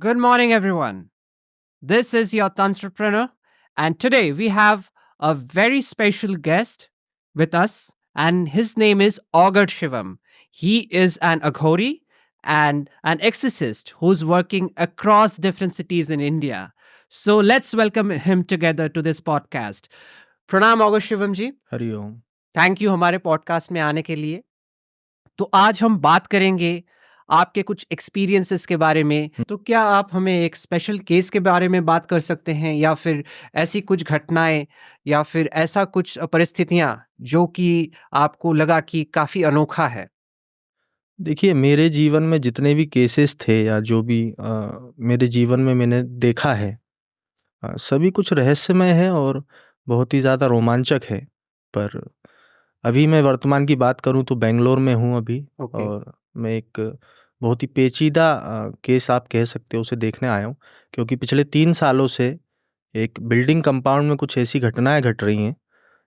Good morning, everyone. This is your entrepreneur, and today we have a very special guest with us, and his name is Augur Shivam. He is an Aghori and an exorcist who's working across different cities in India. So let's welcome him together to this podcast. Pranam Augur Shivam ji. Hariom. Thank you हमारे podcast में आने के लिए। तो आज हम बात करेंगे आपके कुछ एक्सपीरियंसेस के बारे में। तो क्या आप हमें एक स्पेशल केस के बारे में बात कर सकते हैं, या फिर ऐसी कुछ घटनाएं, या फिर ऐसा कुछ परिस्थितियां जो कि आपको लगा कि काफ़ी अनोखा है? देखिए, मेरे जीवन में जितने भी केसेस थे या जो भी मेरे जीवन में मैंने देखा है, सभी कुछ रहस्यमय है और बहुत ही ज़्यादा रोमांचक है। पर अभी मैं वर्तमान की बात करूं तो बेंगलोर में हूं अभी। ओके। और मैं एक बहुत ही पेचीदा केस आप कह सकते हो उसे देखने आया हूं, क्योंकि पिछले 3 सालों से एक बिल्डिंग कंपाउंड में कुछ ऐसी घटनाएं घट रही हैं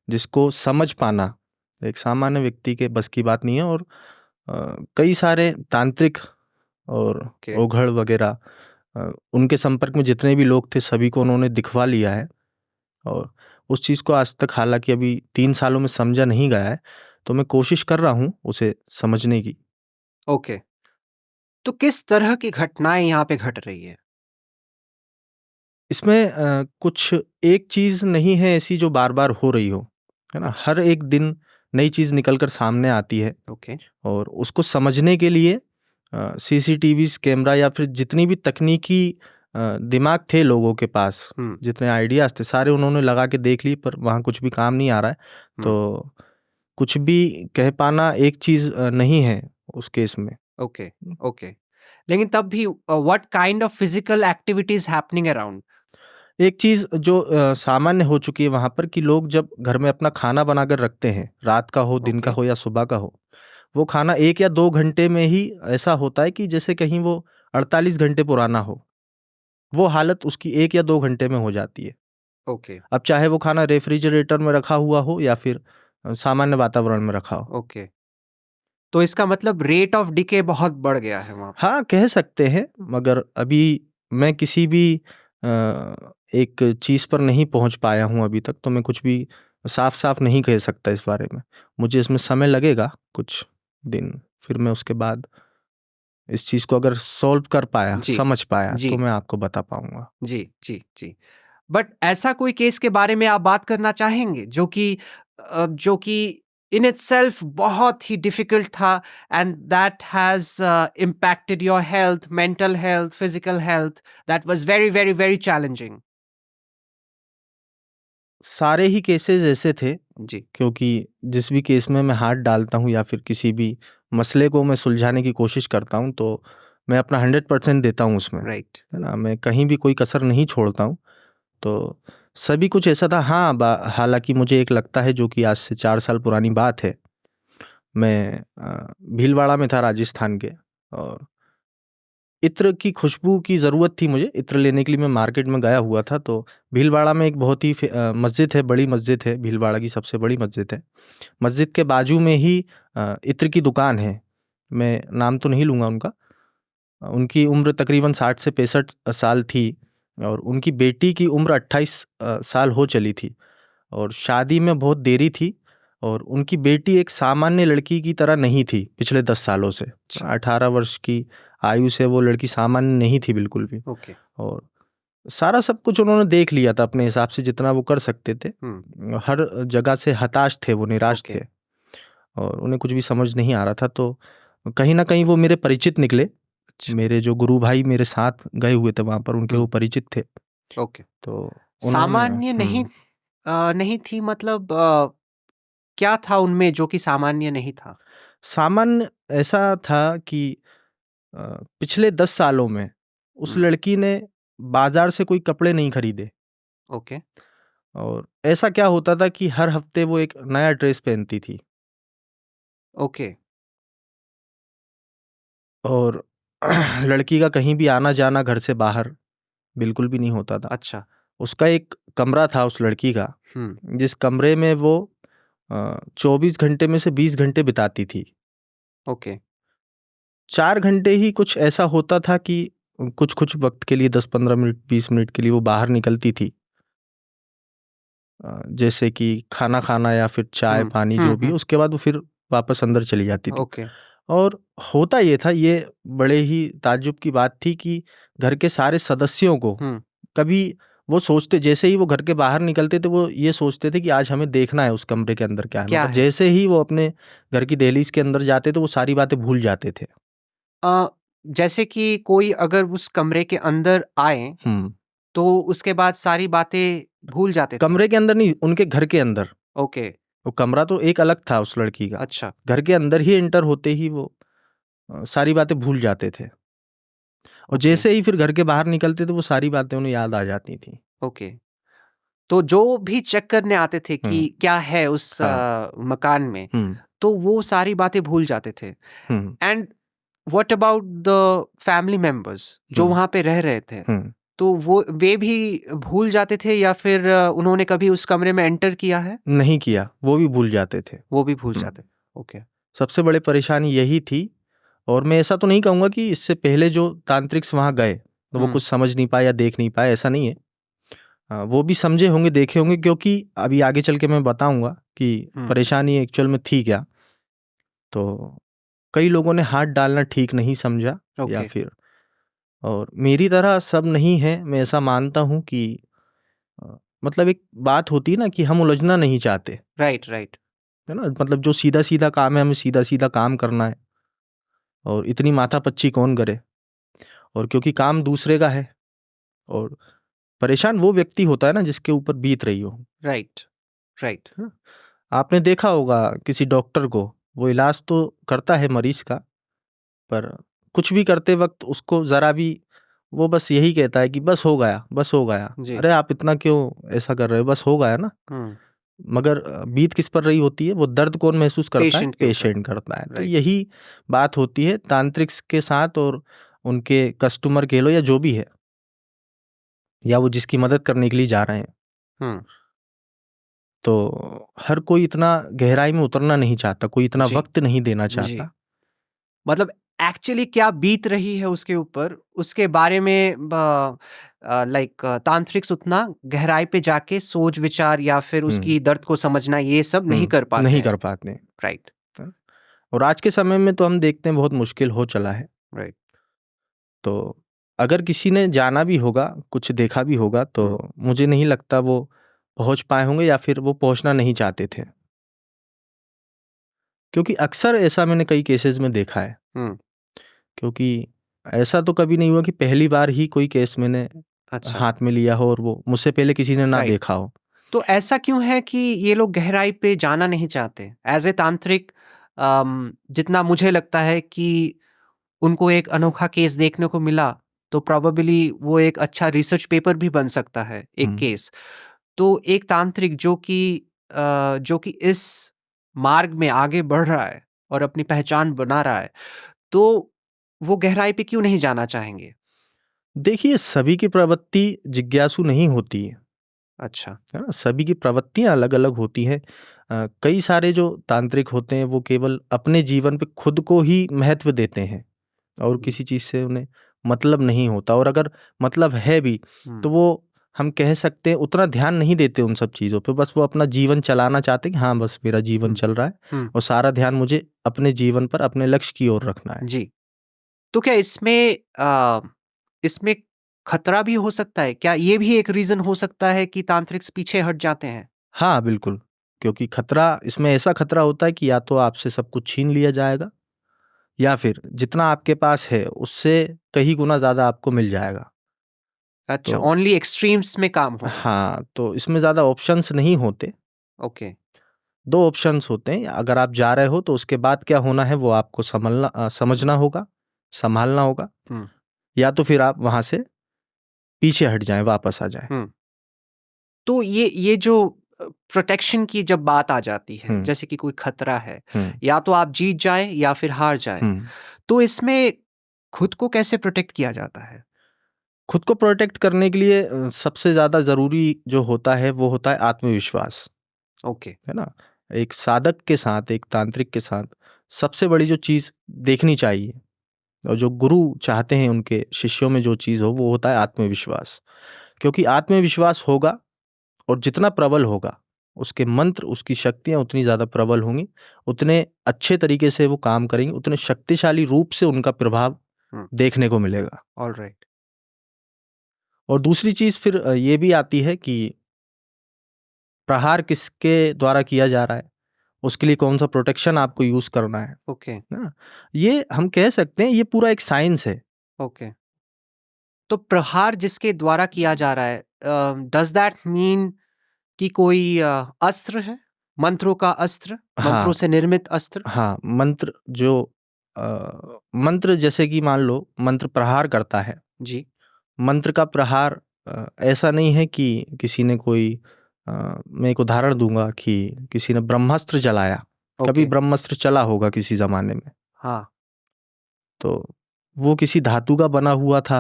जिसको समझ पाना एक सामान्य व्यक्ति के बस की बात नहीं है। और कई सारे तांत्रिक और ओके। ओघड़ वगैरह उनके संपर्क में जितने भी लोग थे सभी को उन्होंने दिखवा लिया है। और उस चीज़ को आज तक हालांकि अभी 3 सालों में समझा नहीं गया है, तो मैं कोशिश कर रहा हूँ उसे समझने की। ओके। तो किस तरह की घटनाएं यहाँ पे घट रही है? इसमें कुछ एक चीज़ नहीं है ऐसी जो बार बार हो रही हो, है ना। अच्छा। हर एक दिन नई चीज़ निकल कर सामने आती है। ओके। और उसको समझने के लिए सीसीटीवी कैमरा या फिर जितनी भी तकनीकी दिमाग थे लोगों के पास, हम्म। जितने आइडियाज़ थे सारे उन्होंने लगा के देख ली, पर वहाँ कुछ भी काम नहीं आ रहा है। हम्म। तो कुछ भी कह पाना एक चीज़ नहीं है उस केस में। ओके। ओके। लेकिन तब भी what kind of physical activities happening around? एक चीज़ जो सामान्य हो चुकी है वहाँ पर कि लोग जब घर में अपना खाना बनाकर रखते हैं, रात का हो, दिन का ओके। हो या सुबह का हो, वो खाना 1 या 2 घंटे में ही ऐसा होता है कि जैसे कहीं वो 48 घंटे पुराना हो। वो हालत उसकी 1 या 2 घंटे में हो जाती है। ओके। अब चाहे वो खाना रेफ्रिजरेटर में रखा हुआ हो या फिर सामान्य वातावरण में रखा हो। ओके। तो इसका मतलब रेट ऑफ डिके बहुत बढ़ गया है वहाँ पे। हाँ, कह सकते हैं, मगर अभी मैं किसी भी एक चीज़ पर नहीं पहुँच पाया हूँ अभी तक, तो मैं कुछ भी साफ-साफ नहीं कह सकता इस बारे में। मुझे इसमें समय लगेगा कुछ दिन, फिर मैं उसके बाद इस चीज़ को अगर सॉल्व कर पाया, जी, समझ पाया, जी, तो मैं आपको बता पाऊँगा। जी, जी, जी। बट ऐसा कोई केस के बारे में आप बात करना चाहेंगे जो कि इन इटसेल्फ बहुत ही डिफिकल्ट था, and that has impacted your health, mental health, physical health, that was very, very, very challenging? सारे ही केसेज़ ऐसे थे, जी। क्योंकि जिस भी केस में मैं हाथ डालता हूँ या फिर किसी भी मसले को मैं सुलझाने की कोशिश करता हूँ, तो मैं अपना 100% देता हूँ उसमें, राइट। है ना? मैं कहीं भी कोई कसर नहीं छोड़ता हूँ। तो सभी कुछ ऐसा था। हाँ, हालाँकि मुझे एक लगता है जो कि आज से 4 साल पुरानी बात है। मैं भीलवाड़ा में था राजस्थान के, और इत्र की खुशबू की ज़रूरत थी मुझे। इत्र लेने के लिए मैं मार्केट में गया हुआ था। तो भीलवाड़ा में एक बहुत ही मस्जिद है, बड़ी मस्जिद है, भीलवाड़ा की सबसे बड़ी मस्जिद है। मस्जिद के बाजू में ही इत्र की दुकान है। मैं नाम तो नहीं लूँगा उनका। उनकी उम्र तकरीबन 60 से 65 साल थी, और उनकी बेटी की उम्र 28 साल हो चली थी, और शादी में बहुत देरी थी। और उनकी बेटी एक सामान्य लड़की की तरह नहीं थी पिछले 10 सालों से। अच्छा। 18 वर्ष की आयु से वो लड़की सामान्य नहीं थी बिल्कुल भी। ओके। और सारा सब कुछ उन्होंने देख लिया था अपने हिसाब से जितना वो कर सकते थे। हुँ। हर जगह से हताश थे, वो निराश ओके। थे, और उन्हें कुछ भी समझ नहीं आ रहा था। तो कहीं न कहीं वो मेरे परिचित निकले। अच्छा। मेरे जो गुरु भाई मेरे साथ गए हुए थे वहाँ पर, उनके वो हुँ। परिचित थे। ओके। तो उन्होंने सामान्य नहीं थी, मतलब क्या था उनमें जो कि सामान्य नहीं था? सामान्य ऐसा था कि अ, पिछले 10 सालों में उस हुँ। लड़की ने बाज़ार से कोई कपड़े नहीं खरीदे। ओके। और ऐसा क्या होता था कि हर हफ्ते वो एक नया ड्रेस पहनती थी। ओके। और लड़की का कहीं भी आना-जाना घर से बाहर बिल्कुल भी नहीं होता था। अच्छा। उसका एक कमरा था उस लड़की का, हुँ। जिस कमरे में वो 24 घंटे में से 20 घंटे बिताती थी। ओके। 4 घंटे ही कुछ ऐसा होता था कि कुछ वक्त के लिए 10-15 मिनट 20 मिनट के लिए वो बाहर निकलती थी, जैसे कि खाना खाना या फिर चाय पानी जो भी, उसके बाद वो फिर वापस अंदर चली जाती थी। ओके। और होता ये था, ये बड़े ही ताज्जुब की बात थी कि घर के सारे सदस्यों को कभी वो सोचते, जैसे ही वो घर के बाहर निकलते थे वो ये सोचते थे कि आज हमें देखना है उस कमरे के अंदर क्या है, क्या मगर है? जैसे ही वो अपने घर की दहलीज के अंदर जाते थे वो सारी बातें भूल जाते थे। जैसे कि कोई अगर उस कमरे के अंदर आए तो उसके बाद सारी बातें भूल जाते थे? कमरे के अंदर नहीं, उनके घर के अंदर। ओके। वो कमरा तो एक अलग था उस लड़की का, अच्छा। घर के अंदर ही एंटर होते ही वो सारी बातें भूल जाते थे, और ओके। जैसे ही फिर घर के बाहर निकलते थे वो सारी बातें उन्हें याद आ जाती थी। ओके। तो जो भी चेक करने आते थे कि क्या है उस मकान में, तो वो सारी बातें भूल जाते थे। And what about the family members जो वहां पे रह रहे थे, तो वे भी भूल जाते थे या फिर उन्होंने कभी उस कमरे में एंटर किया है? नहीं किया, वो भी भूल जाते थे। वो भी भूल जाते। ओके। सबसे बड़ी परेशानी यही थी। और मैं ऐसा तो नहीं कहूँगा कि इससे पहले जो तांत्रिक्स वहाँ गए तो वो कुछ समझ नहीं पाए या देख नहीं पाए, ऐसा नहीं है। वो भी समझे होंगे, देखे होंगे, क्योंकि अभी आगे चल के मैं बताऊंगा कि परेशानी एक्चुअल में थी क्या। तो कई लोगों ने हाथ डालना ठीक नहीं समझा, या फिर, और मेरी तरह सब नहीं है, मैं ऐसा मानता हूँ कि मतलब एक बात होती है ना कि हम उलझना नहीं चाहते। राइट। है ना, मतलब जो सीधा सीधा काम है हमें सीधा सीधा काम करना है, और इतनी माथापच्ची कौन करे। और क्योंकि काम दूसरे का है, और परेशान वो व्यक्ति होता है ना जिसके ऊपर बीत रही हो। राइट। है ना? आपने देखा होगा किसी डॉक्टर को, वो इलाज तो करता है मरीज का, पर कुछ भी करते वक्त उसको जरा भी, वो बस यही कहता है कि बस हो गया, बस हो गया। अरे आप इतना क्यों ऐसा कर रहे हो, बस हो गया ना। मगर बीत किस पर रही होती है, वो दर्द कौन महसूस करता है, पेशेंट करता है। तो यही बात होती है तांत्रिक्स के साथ, और उनके कस्टमर कह लो या जो भी है, या वो जिसकी मदद करने के लिए जा रहे हैं। तो हर कोई इतना गहराई में उतरना नहीं चाहता, कोई इतना वक्त नहीं देना चाहता। मतलब एक्चुअली क्या बीत रही है उसके ऊपर, उसके बारे में लाइक तांत्रिक्स उतना गहराई पे जाके सोच विचार या फिर उसकी दर्द को समझना ये सब नहीं कर पाते। राइट। और आज के समय में तो हम देखते हैं बहुत मुश्किल हो चला है। राइट। तो अगर किसी ने जाना भी होगा, कुछ देखा भी होगा, तो मुझे नहीं लगता वो पहुंच पाए होंगे, या फिर वो पहुंचना नहीं चाहते थे, क्योंकि अक्सर ऐसा मैंने कई केसेस में देखा है। क्योंकि ऐसा तो कभी नहीं हुआ कि पहली बार ही कोई केस मैंने हाथ में लिया हो और वो मुझसे पहले किसी ने ना देखा हो। तो ऐसा क्यों है कि ये लोग गहराई पे जाना नहीं चाहते एज ए तांत्रिक? जितना मुझे लगता है कि उनको एक अनोखा केस देखने को मिला, तो प्रोबेबली वो एक अच्छा रिसर्च पेपर भी बन सकता है, एक केस। तो एक तांत्रिक जो कि इस मार्ग में आगे बढ़ रहा है और अपनी पहचान बना रहा है, तो वो गहराई पे क्यों नहीं जाना चाहेंगे? देखिए, सभी की प्रवृत्ति जिज्ञासु नहीं होती है। अच्छा। है ना, सभी की प्रवृत्तियां अलग अलग होती हैं। कई सारे जो तांत्रिक होते हैं वो केवल अपने जीवन पे खुद को ही महत्व देते हैं, और किसी चीज से उन्हें मतलब नहीं होता। और अगर मतलब है भी तो वो, हम कह सकते हैं, उतना ध्यान नहीं देते उन सब चीजों पे। बस वो अपना जीवन चलाना चाहते हैं कि हाँ बस मेरा जीवन चल रहा है, और सारा ध्यान मुझे अपने जीवन पर, अपने लक्ष्य की ओर रखना है। जी। तो क्या इसमें खतरा भी हो सकता है? क्या ये भी एक रीजन हो सकता है कि तांत्रिक्स पीछे हट जाते हैं? हाँ बिल्कुल, क्योंकि खतरा, इसमें ऐसा खतरा होता है कि या तो आपसे सब कुछ छीन लिया जाएगा, या फिर जितना आपके पास है उससे कहीं गुना ज्यादा आपको मिल जाएगा। अच्छा, तो ओनली एक्सट्रीम्स में काम होगा। हाँ, तो इसमें ज्यादा ऑप्शंस नहीं होते। ओके। दो ऑप्शंस होते हैं, अगर आप जा रहे हो तो उसके बाद क्या होना है वो आपको समझना होगा, संभालना होगा, या तो फिर आप वहां से पीछे हट जाएं, वापस आ जाएं। तो ये जो प्रोटेक्शन की जब बात आ जाती है, जैसे कि कोई खतरा है, या तो आप जीत जाएं या फिर हार जाएं, तो इसमें खुद को कैसे प्रोटेक्ट किया जाता है? खुद को प्रोटेक्ट करने के लिए सबसे ज्यादा जरूरी जो होता है वो होता है आत्मविश्वास। ओके। है ना, एक साधक के साथ, एक तांत्रिक के साथ सबसे बड़ी जो चीज देखनी चाहिए, और जो गुरु चाहते हैं उनके शिष्यों में जो चीज़ हो वो होता है आत्मविश्वास। क्योंकि आत्मविश्वास होगा और जितना प्रबल होगा उसके मंत्र, उसकी शक्तियाँ उतनी ज़्यादा प्रबल होंगी, उतने अच्छे तरीके से वो काम करेंगे, उतने शक्तिशाली रूप से उनका प्रभाव देखने को मिलेगा। ऑलराइट। और दूसरी चीज़ फिर ये भी आती है कि प्रहार किसके द्वारा किया जा रहा है, उसके लिए कौन सा प्रोटेक्शन आपको यूज़ करना है ओके ना। ये हम कह सकते हैं ये पूरा एक साइंस है। ओके। तो प्रहार जिसके द्वारा किया जा रहा है, डज दैट मीन कि कोई अस्त्र है, मंत्रों का अस्त्र, मंत्रों हाँ से निर्मित अस्त्र? हाँ, मंत्र जो मंत्र जैसे कि मान लो मंत्र प्रहार करता है। जी। मंत्र का प्रहार ऐसा नहीं है कि किसी ने कोई मैं एक उदाहरण दूंगा कि किसी ने ब्रह्मास्त्र चलाया। कभी ओके। ब्रह्मास्त्र चला होगा किसी जमाने में, हाँ। तो वो किसी धातु का बना हुआ था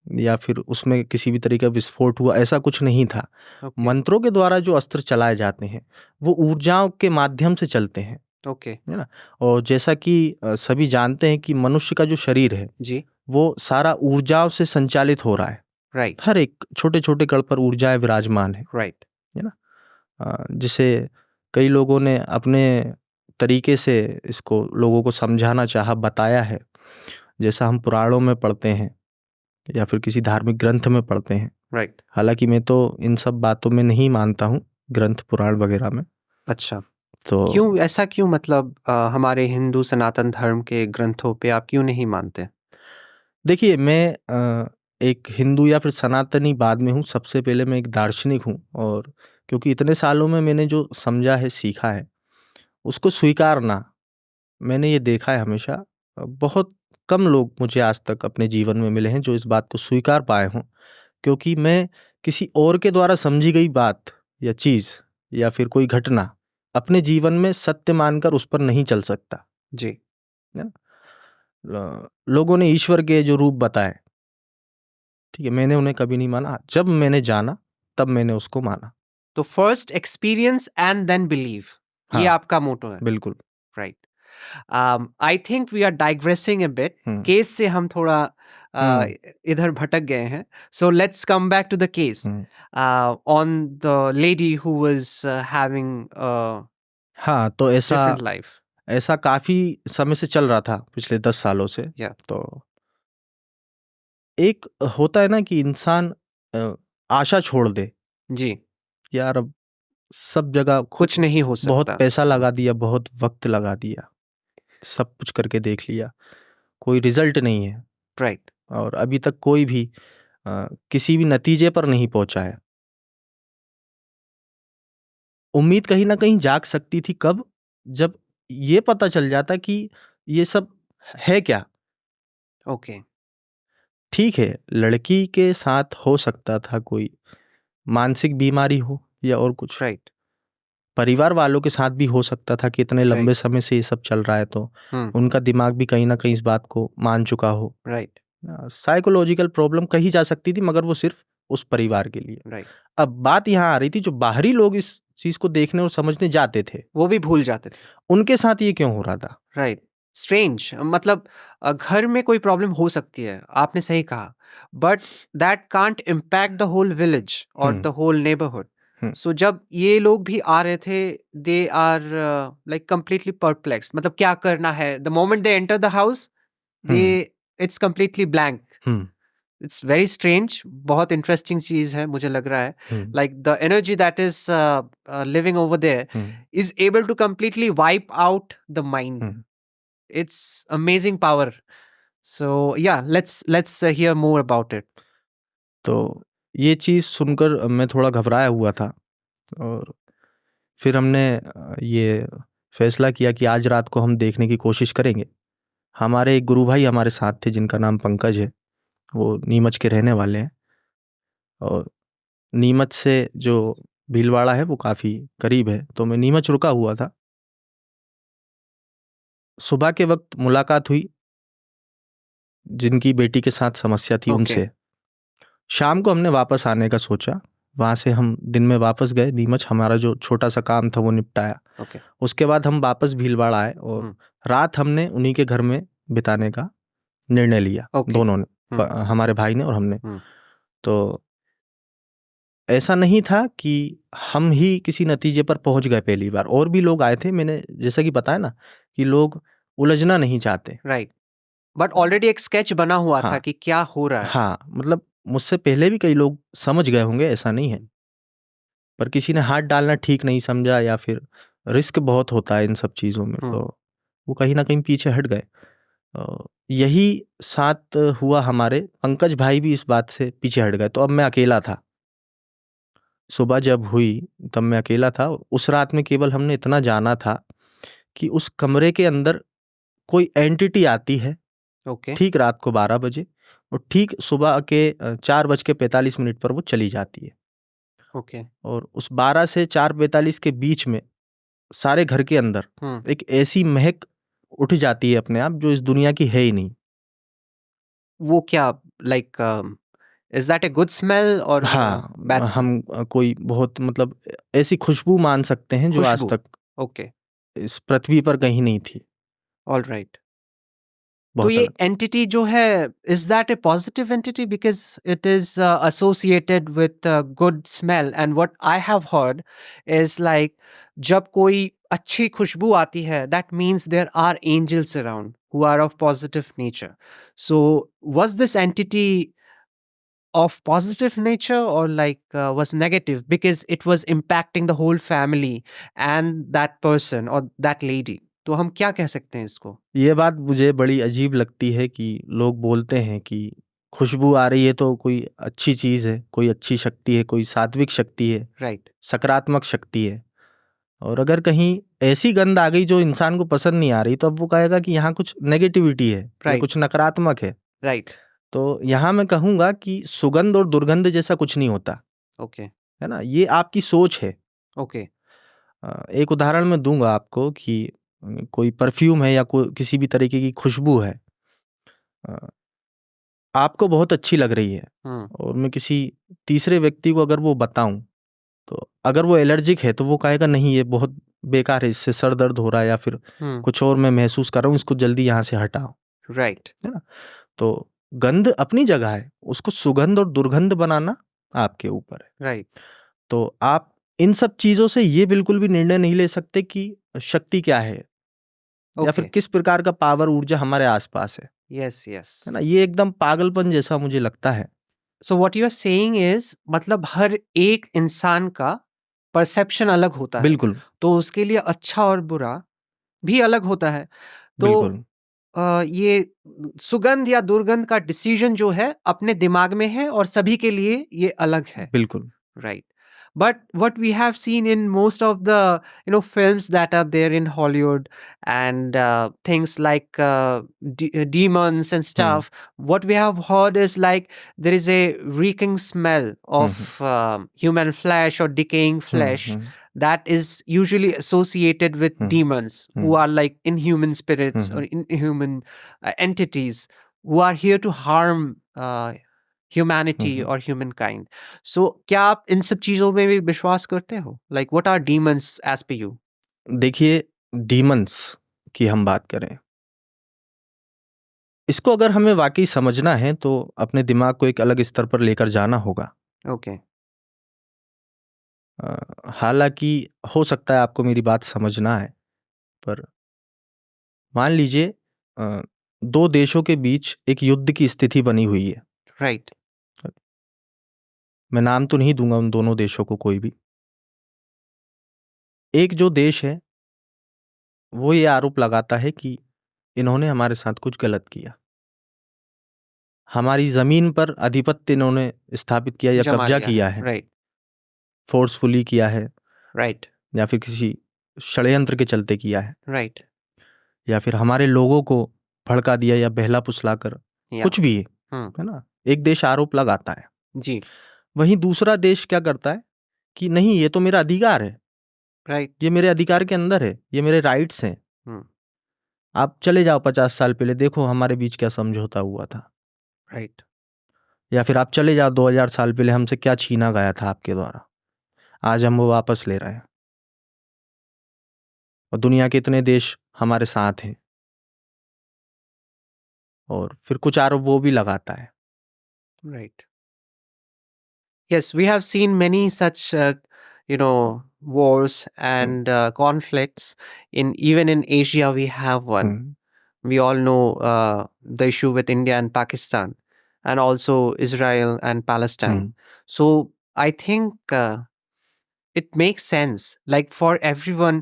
या फिर उसमें किसी भी तरीके का विस्फोट हुआ, ऐसा कुछ नहीं था। ओके मंत्रों के द्वारा जो अस्त्र चलाए जाते हैं वो ऊर्जाओं के माध्यम से चलते हैं, ओके। है ना। और जैसा कि सभी जानते हैं कि मनुष्य का जो शरीर है जी। वो सारा ऊर्जाओं से संचालित हो रहा है। राइट हर एक छोटे छोटे कण पर ऊर्जाएं विराजमान है राइट। ना। जिसे कई लोगों ने अपने तरीके से इसको लोगों को समझाना चाहा, बताया है, जैसा हम पुराणों में पढ़ते हैं या फिर किसी धार्मिक ग्रंथ में पढ़ते हैं। राइट। हालांकि मैं तो इन सब बातों में नहीं मानता हूँ, ग्रंथ पुराण वगैरह में। अच्छा, तो क्यों ऐसा क्यों? मतलब हमारे हिंदू सनातन धर्म के ग्रंथों पे आप क्यों नहीं मानते? देखिए, मैं एक हिंदू या फिर सनातनी बाद में हूँ, सबसे पहले मैं एक दार्शनिक हूँ। और क्योंकि इतने सालों में मैंने जो समझा है, सीखा है, उसको स्वीकारना मैंने ये देखा है हमेशा। बहुत कम लोग मुझे आज तक अपने जीवन में मिले हैं जो इस बात को स्वीकार पाए हों। क्योंकि मैं किसी और के द्वारा समझी गई बात या चीज़ या फिर कोई घटना अपने जीवन में सत्य मानकर उस पर नहीं चल सकता। जी। है ना? लोगों ने ईश्वर के जो रूप बताए, ठीक है, मैंने उन्हें कभी नहीं माना। जब मैंने जाना तब मैंने उसको माना। तो first experience and then believe, ये हाँ, आपका मोटो है। बिल्कुल। Right. I think we are digressing a bit. Hmm, case से हम थोड़ा हम्म, इधर भटक गए हैं। So let's come back to the case hmm. On the lady who was having हाँ, तो ऐसा डिफरेंट लाइफ। ऐसा काफी समय से चल रहा था, पिछले 10 सालों से। या तो एक होता है ना कि इंसान अ, आशा छोड़ दे। जी, यार अब सब जगह कुछ नहीं हो बहुत सकता। पैसा लगा दिया, बहुत वक्त लगा दिया, सब कुछ करके देख लिया, कोई रिजल्ट नहीं है। राइट। और अभी तक कोई भी किसी भी नतीजे पर नहीं पहुंचा है। उम्मीद कहीं ना कहीं जाग सकती थी, कब? जब ये पता चल जाता कि ये सब है क्या। ओके। ठीक है, लड़की के साथ हो सकता था कोई मानसिक बीमारी हो या और कुछ, राइट परिवार वालों के साथ भी हो सकता था कि इतने लंबे राइट। समय से ये सब चल रहा है तो हम्म। उनका दिमाग भी कहीं ना कहीं इस बात को मान चुका हो। राइट साइकोलॉजिकल प्रॉब्लम कही जा सकती थी, मगर वो सिर्फ उस परिवार के लिए। राइट। अब बात यहाँ आ रही थी, जो बाहरी लोग इस चीज को देखने और समझने जाते थे, वो भी भूल जाते थे। उनके साथ ये क्यों हो रहा था? राइट। स्ट्रेंज, मतलब घर में कोई प्रॉब्लम हो सकती है, आपने सही कहा, but that can't impact the whole village और the whole neighbourhood. Hmm, so जब ये लोग भी आ रहे थे, they are like completely perplex, मतलब क्या करना है। The moment they enter the house, they hmm, it's completely blank. Hmm, it's very strange, बहुत इंटरेस्टिंग चीज है मुझे लग रहा है। Hmm, like the energy that is living over there hmm, is able to completely wipe out the mind. Hmm. It's amazing power. So yeah, let's hear more about it. तो ये चीज़ सुनकर मैं थोड़ा घबराया हुआ था। और फिर हमने ये फैसला किया कि आज रात को हम देखने की कोशिश करेंगे। हमारे एक गुरु भाई हमारे साथ थे जिनका नाम पंकज है, वो नीमच के रहने वाले हैं। और नीमच से जो भीलवाड़ा है वो काफ़ी करीब है, तो मैं नीमच रुका हुआ था। सुबह के वक्त मुलाकात हुई जिनकी बेटी के साथ समस्या थी Okay. उनसे। शाम को हमने वापस आने का सोचा, वहाँ से हम दिन में वापस गए नीमच, हमारा जो छोटा सा काम था वो निपटाया। Okay. उसके बाद हम वापस भीलवाड़ा आए और रात हमने उन्हीं के घर में बिताने का निर्णय लिया, ओके। दोनों ने, हमारे भाई ने और हमने। तो ऐसा नहीं था कि हम ही किसी नतीजे पर पहुंच गए पहली बार, और भी लोग आए थे। मैंने जैसा कि बताया ना कि लोग उलझना नहीं चाहते। राइट, बट ऑलरेडी एक स्केच बना हुआ था हाँ कि क्या हो रहा है। हाँ, मतलब मुझसे पहले भी कई लोग समझ गए होंगे, ऐसा नहीं है, पर किसी ने हाथ डालना ठीक नहीं समझा, या फिर रिस्क बहुत होता है इन सब चीज़ों में, तो वो कहीं ना कहीं पीछे हट गए। यही साथ हुआ हमारे, पंकज भाई भी इस बात से पीछे हट गए। तो अब मैं अकेला था। सुबह जब हुई तब मैं अकेला था। उस रात में केवल हमने इतना जाना था कि उस कमरे के अंदर कोई एंटिटी आती है ओके। ठीक रात को 12 बजे, और ठीक सुबह के 4:45 पर वो चली जाती है। ओके। और उस 12 से 4:45 के बीच में सारे घर के अंदर एक ऐसी महक उठ जाती है अपने आप, जो इस दुनिया की है ही नहीं। वो क्या, like, is that a good smell और हाँ, बैड स्मेल? हम कोई बहुत, मतलब ऐसी खुशबू मान सकते हैं जो आज खुशबू। तक ओके। इस पृथ्वी पर कहीं नहीं थी। All right. तो बहुत ये अलग। एंटिटी जो है, is that a positive entity because it is associated with good smell? And what I have heard is like, जब कोई अच्छी खुशबू आती है, that means there are angels around who are of positive nature. So was this entity of positive nature, or like was negative because it was impacting the whole family and that person or that lady? तो हम क्या कह सकते हैं इसको? ये बात मुझे बड़ी अजीब लगती है कि लोग बोलते हैं कि खुशबू आ रही है तो कोई अच्छी चीज़ है, कोई अच्छी शक्ति है, कोई सात्विक शक्ति है, राइट। सकारात्मक शक्ति है। और अगर कहीं ऐसी गंध आ गई जो इंसान को पसंद नहीं आ रही, तो अब वो कहेगा कि यहाँ कुछ नेगेटिविटी है या राइट। कुछ नकारात्मक है। राइट। तो यहाँ मैं कहूँगा कि सुगंध और दुर्गंध जैसा कुछ नहीं होता, ओके। है ना? ये आपकी सोच है। ओके। एक उदाहरण मैं दूंगा आपको कि कोई परफ्यूम है या कोई किसी भी तरीके की खुशबू है, अ, आपको बहुत अच्छी लग रही है, और मैं किसी तीसरे व्यक्ति को अगर वो बताऊं, तो अगर वो एलर्जिक है तो वो कहेगा नहीं ये बहुत बेकार है, इससे सर दर्द हो रहा है, या फिर कुछ और मैं महसूस कर रहा हूँ, इसको जल्दी यहाँ से हटाओ, राइट। है ना? तो गंध अपनी जगह है, उसको सुगंध और दुर्गंध बनाना आपके ऊपर है। राइट। तो आप इन सब चीजों से ये बिल्कुल भी निर्णय नहीं ले सकते कि शक्ति क्या है, या फिर ओके। किस प्रकार का पावर ऊर्जा हमारे आसपास है यस, यस। है ना? ये एकदम पागलपन जैसा मुझे लगता है। So what you are saying is, मतलब हर एक इंसान का परसेप्शन अलग होता है, बिल्कुल, तो उसके लिए अच्छा और बुरा भी अलग होता है। तो बिल्कुल, ये सुगंध या दुर्गंध का डिसीजन जो है अपने दिमाग में है और सभी के लिए ये अलग है, बिल्कुल। right? But what we have seen in most of the films that are there in Hollywood, and things like demons and hmm, stuff, what we have heard is like there is a reeking smell hmm, of hmm, human flesh or decaying hmm, flesh hmm, that is usually associated with hmm, demons hmm, who are like inhuman hmm, spirits or hmm. inhuman entities who are here to harm hmm, humanity हुँ। और human kind. सो क्या आप इन सब चीजों में भी विश्वास करते हो? Like what are demons as per you? देखिए, डीमन्स की हम बात करें, इसको अगर हमें वाक़ई समझना है तो अपने दिमाग को एक अलग स्तर पर लेकर जाना होगा। ओके. हालाँकि हो सकता है आपको मेरी बात समझ ना आए, पर मान लीजिए, अ, 2 देशों के बीच एक युद्ध की स्थिति बनी हुई है। राइट. मैं नाम तो नहीं दूँगा उन दोनों देशों को कोई भी। एक जो देश है, वो ये आरोप लगाता है कि इन्होंने हमारे साथ कुछ गलत किया। हमारी ज़मीन पर आधिपत्य इन्होंने स्थापित किया या जमा कब्ज़ा लिया किया है. है, राइट. फ़ोर्सफुली किया है, राइट. या फिर किसी षड्यंत्र के चलते किया है, राइट. या फिर हमारे लोगों को भड़का दिया या बहला-फुसला कर, या. कुछ भी है ना? एक देश आरोप लगाता है। जी. वहीं दूसरा देश क्या करता है कि नहीं, ये तो मेरा अधिकार है, राइट. ये मेरे अधिकार के अंदर है, ये मेरे राइट्स हैं। हम्म. आप चले जाओ 50 साल पहले, देखो हमारे बीच क्या समझौता हुआ था। राइट. या फिर आप चले जाओ 2000 साल पहले, हमसे क्या छीना गया था आपके द्वारा, आज हम वो वापस ले रहे हैं। और दुनिया के इतने देश हमारे साथ हैं। और फिर कुछ आरोप वो भी लगाता है। Right. Yes, we have seen many such, wars and conflicts. Even in Asia, we have one. We all know the issue with India and Pakistan, and also Israel and Palestine. So I think it makes sense. Like for everyone,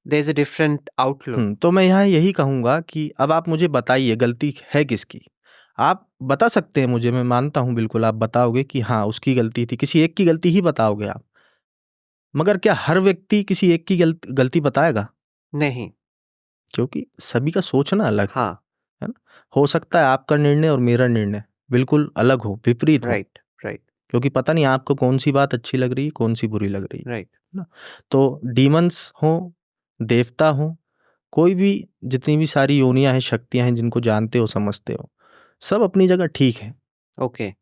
there's a different outlook. तो मैं यहाँ यही कहूँगा कि अब आप मुझे बताइए गलती है किसकी। आप बता सकते हैं मुझे, मैं मानता हूँ बिल्कुल आप बताओगे कि हाँ उसकी गलती थी, किसी एक की गलती ही बताओगे आप। मगर क्या हर व्यक्ति किसी एक की गलती बताएगा? नहीं। क्योंकि सभी का सोचना अलग है। हाँ। है ना? हो सकता है आपका निर्णय और मेरा निर्णय बिल्कुल अलग हो, विपरीत हो। राइट। राइट। क्योंकि पता नहीं आपको कौन सी बात अच्छी लग रही है, कौन सी बुरी लग रही है। राइट। ना? तो डीमंस हो, देवता हो, कोई भी जितनी भी सारी योनियां हैं, शक्तियां हैं जिनको जानते हो समझते हो, सब अपनी जगह ठीक है। ओके।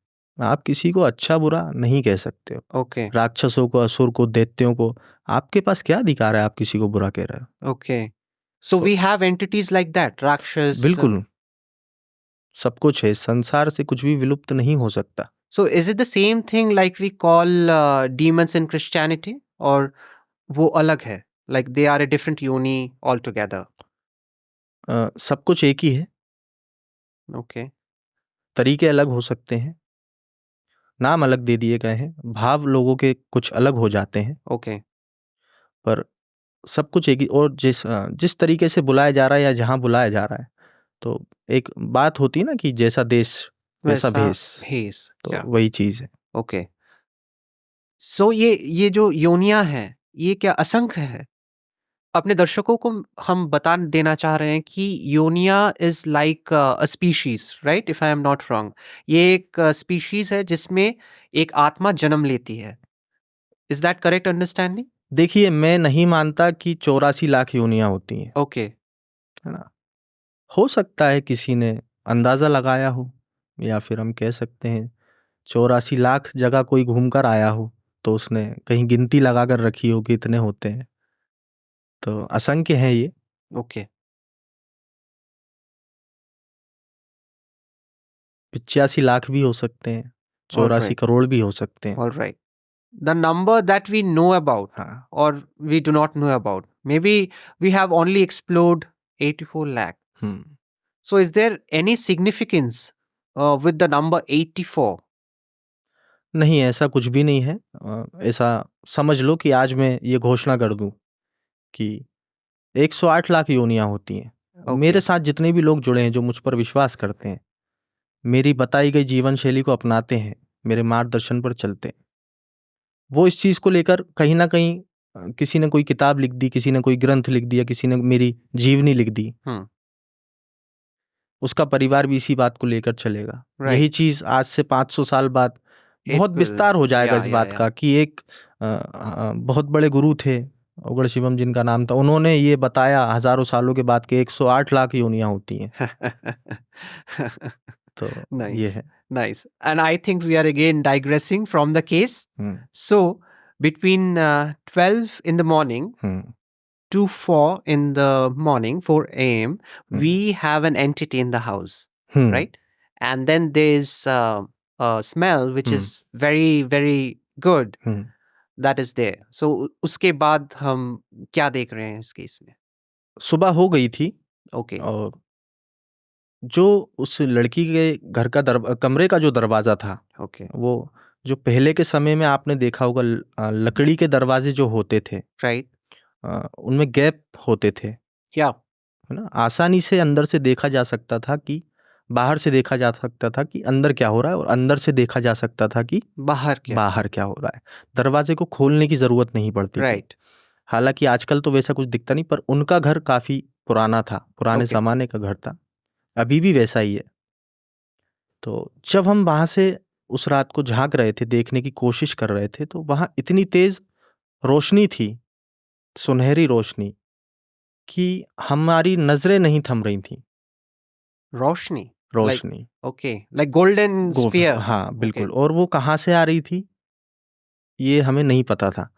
आप किसी को अच्छा बुरा नहीं कह सकते हो। ओके। राक्षसों को, असुर को, दैत्यों को, आपके पास क्या अधिकार है आप किसी को बुरा कह रहे हो? ओके। So तो we have entities like that, Rakshas. बिल्कुल सब कुछ है, संसार से कुछ भी विलुप्त नहीं हो सकता। So is it the same thing like we call demons in Christianity, or वो अलग है? Like they are a different yoni altogether. सब कुछ एक ही है, Okay. तरीके अलग हो सकते हैं, नाम अलग दे दिए गए हैं, भाव लोगों के कुछ अलग हो जाते हैं, Okay. पर सब कुछ एक ही। और जिस तरीके से बुलाया जा रहा है या जहाँ बुलाया जा रहा है, तो एक बात होती है ना कि जैसा देश वैसा वैसा भेष, भेष। तो Yeah. वही चीज है। Okay. So ये जो योनियां हैं, ये क्या असंख्य है? अपने दर्शकों को हम बता देना चाह रहे हैं कि योनिया is like a species, right? If I am not wrong, ये एक स्पीशीज है जिसमें एक आत्मा जन्म लेती है। Is that correct understanding? देखिए मैं नहीं मानता कि 84 लाख योनियां होती हैं, ओके। है ना? हो सकता है किसी ने अंदाजा लगाया हो, या फिर हम कह सकते हैं 84 लाख जगह कोई घूम कर आया हो, तो उसने कहीं गिनती लगा कर रखी हो कि इतने होते हैं। तो असंख्य हैं ये। ओके। 85 लाख भी हो सकते हैं, 84 ऑलराइट। करोड़ भी हो सकते हैं। Alright. The number that we know about, हाँ। or we do not know about, maybe we have only explored 84 lakhs. So is there any significance with the number 84? नहीं, ऐसा कुछ भी नहीं है। ऐसा समझ लो कि आज मैं ये घोषणा कर दूं कि 108 लाख योनियां होती हैं। Okay. मेरे साथ जितने भी लोग जुड़े हैं, जो मुझ पर विश्वास करते हैं, मेरी बताई गई जीवन शैली को अपनाते हैं, मेरे मार्गदर्शन पर चलते हैं, वो इस चीज को लेकर कहीं ना कहीं किसी ने कोई किताब लिख दी, किसी ने कोई ग्रंथ लिख दिया, किसी ने मेरी जीवनी लिख दी, उसका परिवार भी इसी बात को लेकर चलेगा। Right. यही चीज आज से 500 साल बाद बहुत will- विस्तार हो जाएगा yeah, इस yeah, बात yeah. का कि एक बहुत बड़े गुरु थे, ओगड़ शिवम जिनका नाम था, उन्होंने ये बताया हजारों सालों के बाद कि 108 लाख योनियां होती हैं। तो Nice. ये है। Nice. And I think we are again digressing from the case. So between 12 in the morning to 4 in the morning, 4 a.m., we have an entity in the house, right? And then there's a smell which is very, very good that is there. So उसके बाद हम क्या देख रहे हैं इस case में? सुबह हो गई थी। Okay. और जो उस लड़की के घर का कमरे का जो दरवाजा था, Okay. वो जो पहले के समय में आपने देखा होगा लकड़ी के दरवाजे जो होते थे, Right. उनमें गैप होते थे, Yeah. है ना? आसानी से अंदर से देखा जा सकता था कि बाहर से देखा जा सकता था कि अंदर क्या हो रहा है, और अंदर से देखा जा सकता था कि बाहर क्या हो रहा है। दरवाजे को खोलने की जरूरत नहीं पड़ती थी। राइट। हालांकि आजकल तो वैसा कुछ दिखता नहीं, पर उनका घर काफी पुराना था, पुराने Okay. जमाने का घर था, अभी भी वैसा ही है। तो जब हम वहां से उस रात को झांक रहे थे, देखने की कोशिश कर रहे थे, तो वहां इतनी तेज रोशनी थी, सुनहरी रोशनी, कि हमारी नजरें नहीं थम रही थी। रोशनी। रोशनी, ओके, लाइक गोल्डन स्फीयर। हाँ बिल्कुल। और वो कहाँ से आ रही थी ये हमें नहीं पता था,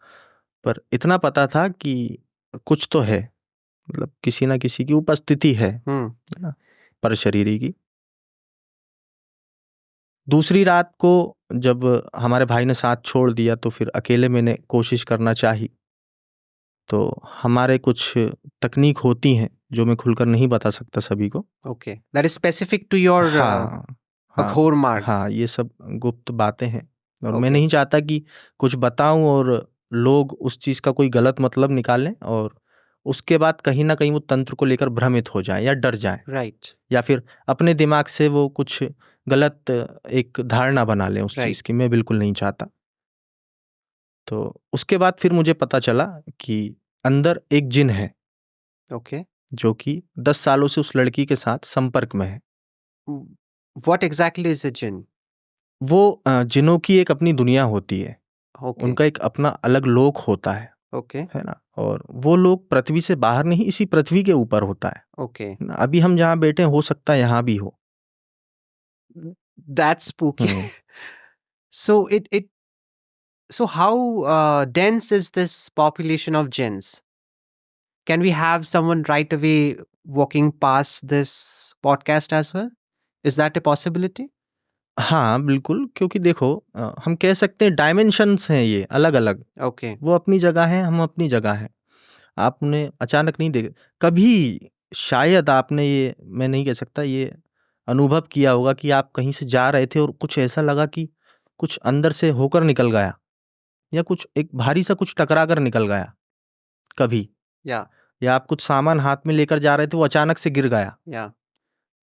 पर इतना पता था कि कुछ तो है, मतलब किसी ना किसी की उपस्थिति है ना, पर शरीरी की। दूसरी रात को जब हमारे भाई ने साथ छोड़ दिया तो फिर अकेले मैंने कोशिश करना चाही। तो हमारे कुछ तकनीक होती हैं जो मैं खुलकर नहीं बता सकता सभी को। Okay. That is specific to your हाँ, हाँ, अघोर मार्ग. हाँ, ये सब गुप्त बातें हैं और मैं Okay. नहीं चाहता कि कुछ बताऊं और लोग उस चीज़ का कोई गलत मतलब निकालें और उसके बाद कहीं ना कहीं वो तंत्र को लेकर भ्रमित हो जाएं या डर जाएं Right. या फिर अपने दिमाग से वो कुछ गलत एक धारणा बना लें उस Right. चीज़ की। मैं बिल्कुल नहीं चाहता। तो उसके बाद फिर मुझे पता चला कि अंदर एक जिन है Okay. जो कि 10 सालों से उस लड़की के साथ संपर्क में है। What exactly is a jinn? वो जिनों की एक अपनी दुनिया होती है। Okay. उनका एक अपना अलग लोक होता Okay. है ना? और वो लोक पृथ्वी से बाहर नहीं, इसी पृथ्वी के ऊपर होता है Okay. ना? अभी हम जहाँ बैठे हैं हो सकता है यहाँ भी हो। That's spooky. Hmm. So so how dense is this population of jinns? Can we have someone right away walking past this podcast as well? Is that a possibility? हाँ, बिल्कुल, क्योंकि देखो हम कह सकते हैं डायमेंशंस हैं ये अलग-अलग। Okay. वो अपनी जगह हैं, हम अपनी जगह हैं। आप उन्हें अचानक नहीं देखे कभी शायद आपने ये मैं नहीं कह सकता ये अनुभव किया होगा कि आप कहीं से जा रहे थे और कुछ ऐसा लगा कि कुछ अंदर से होकर निकल गया या कुछ एक भारी सा कुछ टकरा कर निकल गया कभी, Yeah. या आप कुछ सामान हाथ में लेकर जा रहे थे वो अचानक से गिर गया। Yeah.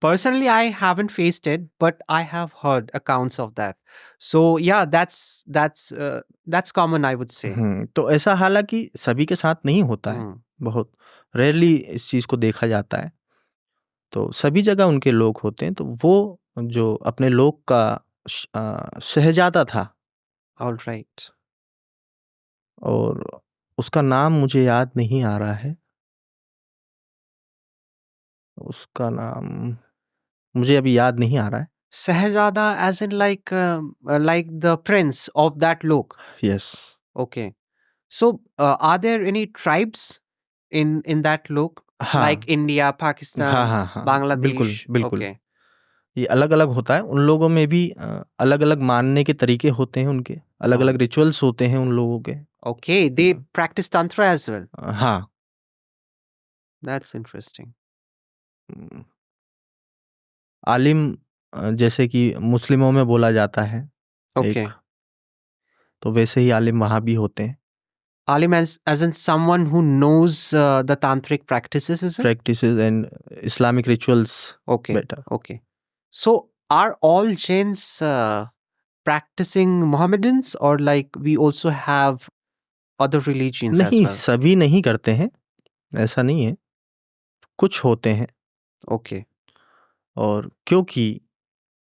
Personally, I haven't faced it, but I have heard accounts of that. So yeah, that's common, I would say. तो ऐसा हालांकि सभी के साथ नहीं होता है, Hmm. बहुत रेयरली इस चीज को देखा जाता है। तो सभी जगह उनके लोग होते हैं। तो वो जो अपने लोग का शहजादा था All right. और उसका नाम मुझे याद नहीं आ रहा है। उसका नाम मुझे अभी याद नहीं आ रहा है। Sahajada, as in like the prince of that lok. Yes. Okay. So are there any tribes in that lok? हाँ, Like India, हाँ, Pakistan, हाँ, हाँ, बिल्कुल, Bangladesh? बिल्कुल। Okay. ये अलग-अलग होता है। उन लोगों में भी अलग-अलग मानने के तरीके होते हैं उनके, अलग-अलग रिचुअल्स होते हैं उन लोगों के। Okay. They practice tantra as well. हाँ। That's interesting. आलिम जैसे कि मुस्लिमों में बोला जाता है Okay. एक, तो वैसे ही आलिम वहाँ भी होते हैं। Alim as in someone who knows the tantric practices, is it? Practices and Islamic rituals Okay. better. Okay. So are all Jains practicing Mohammedans, or like we also have other religions as नहीं, well? सभी नहीं करते हैं, ऐसा नहीं है। कुछ होते हैं Okay. और क्योंकि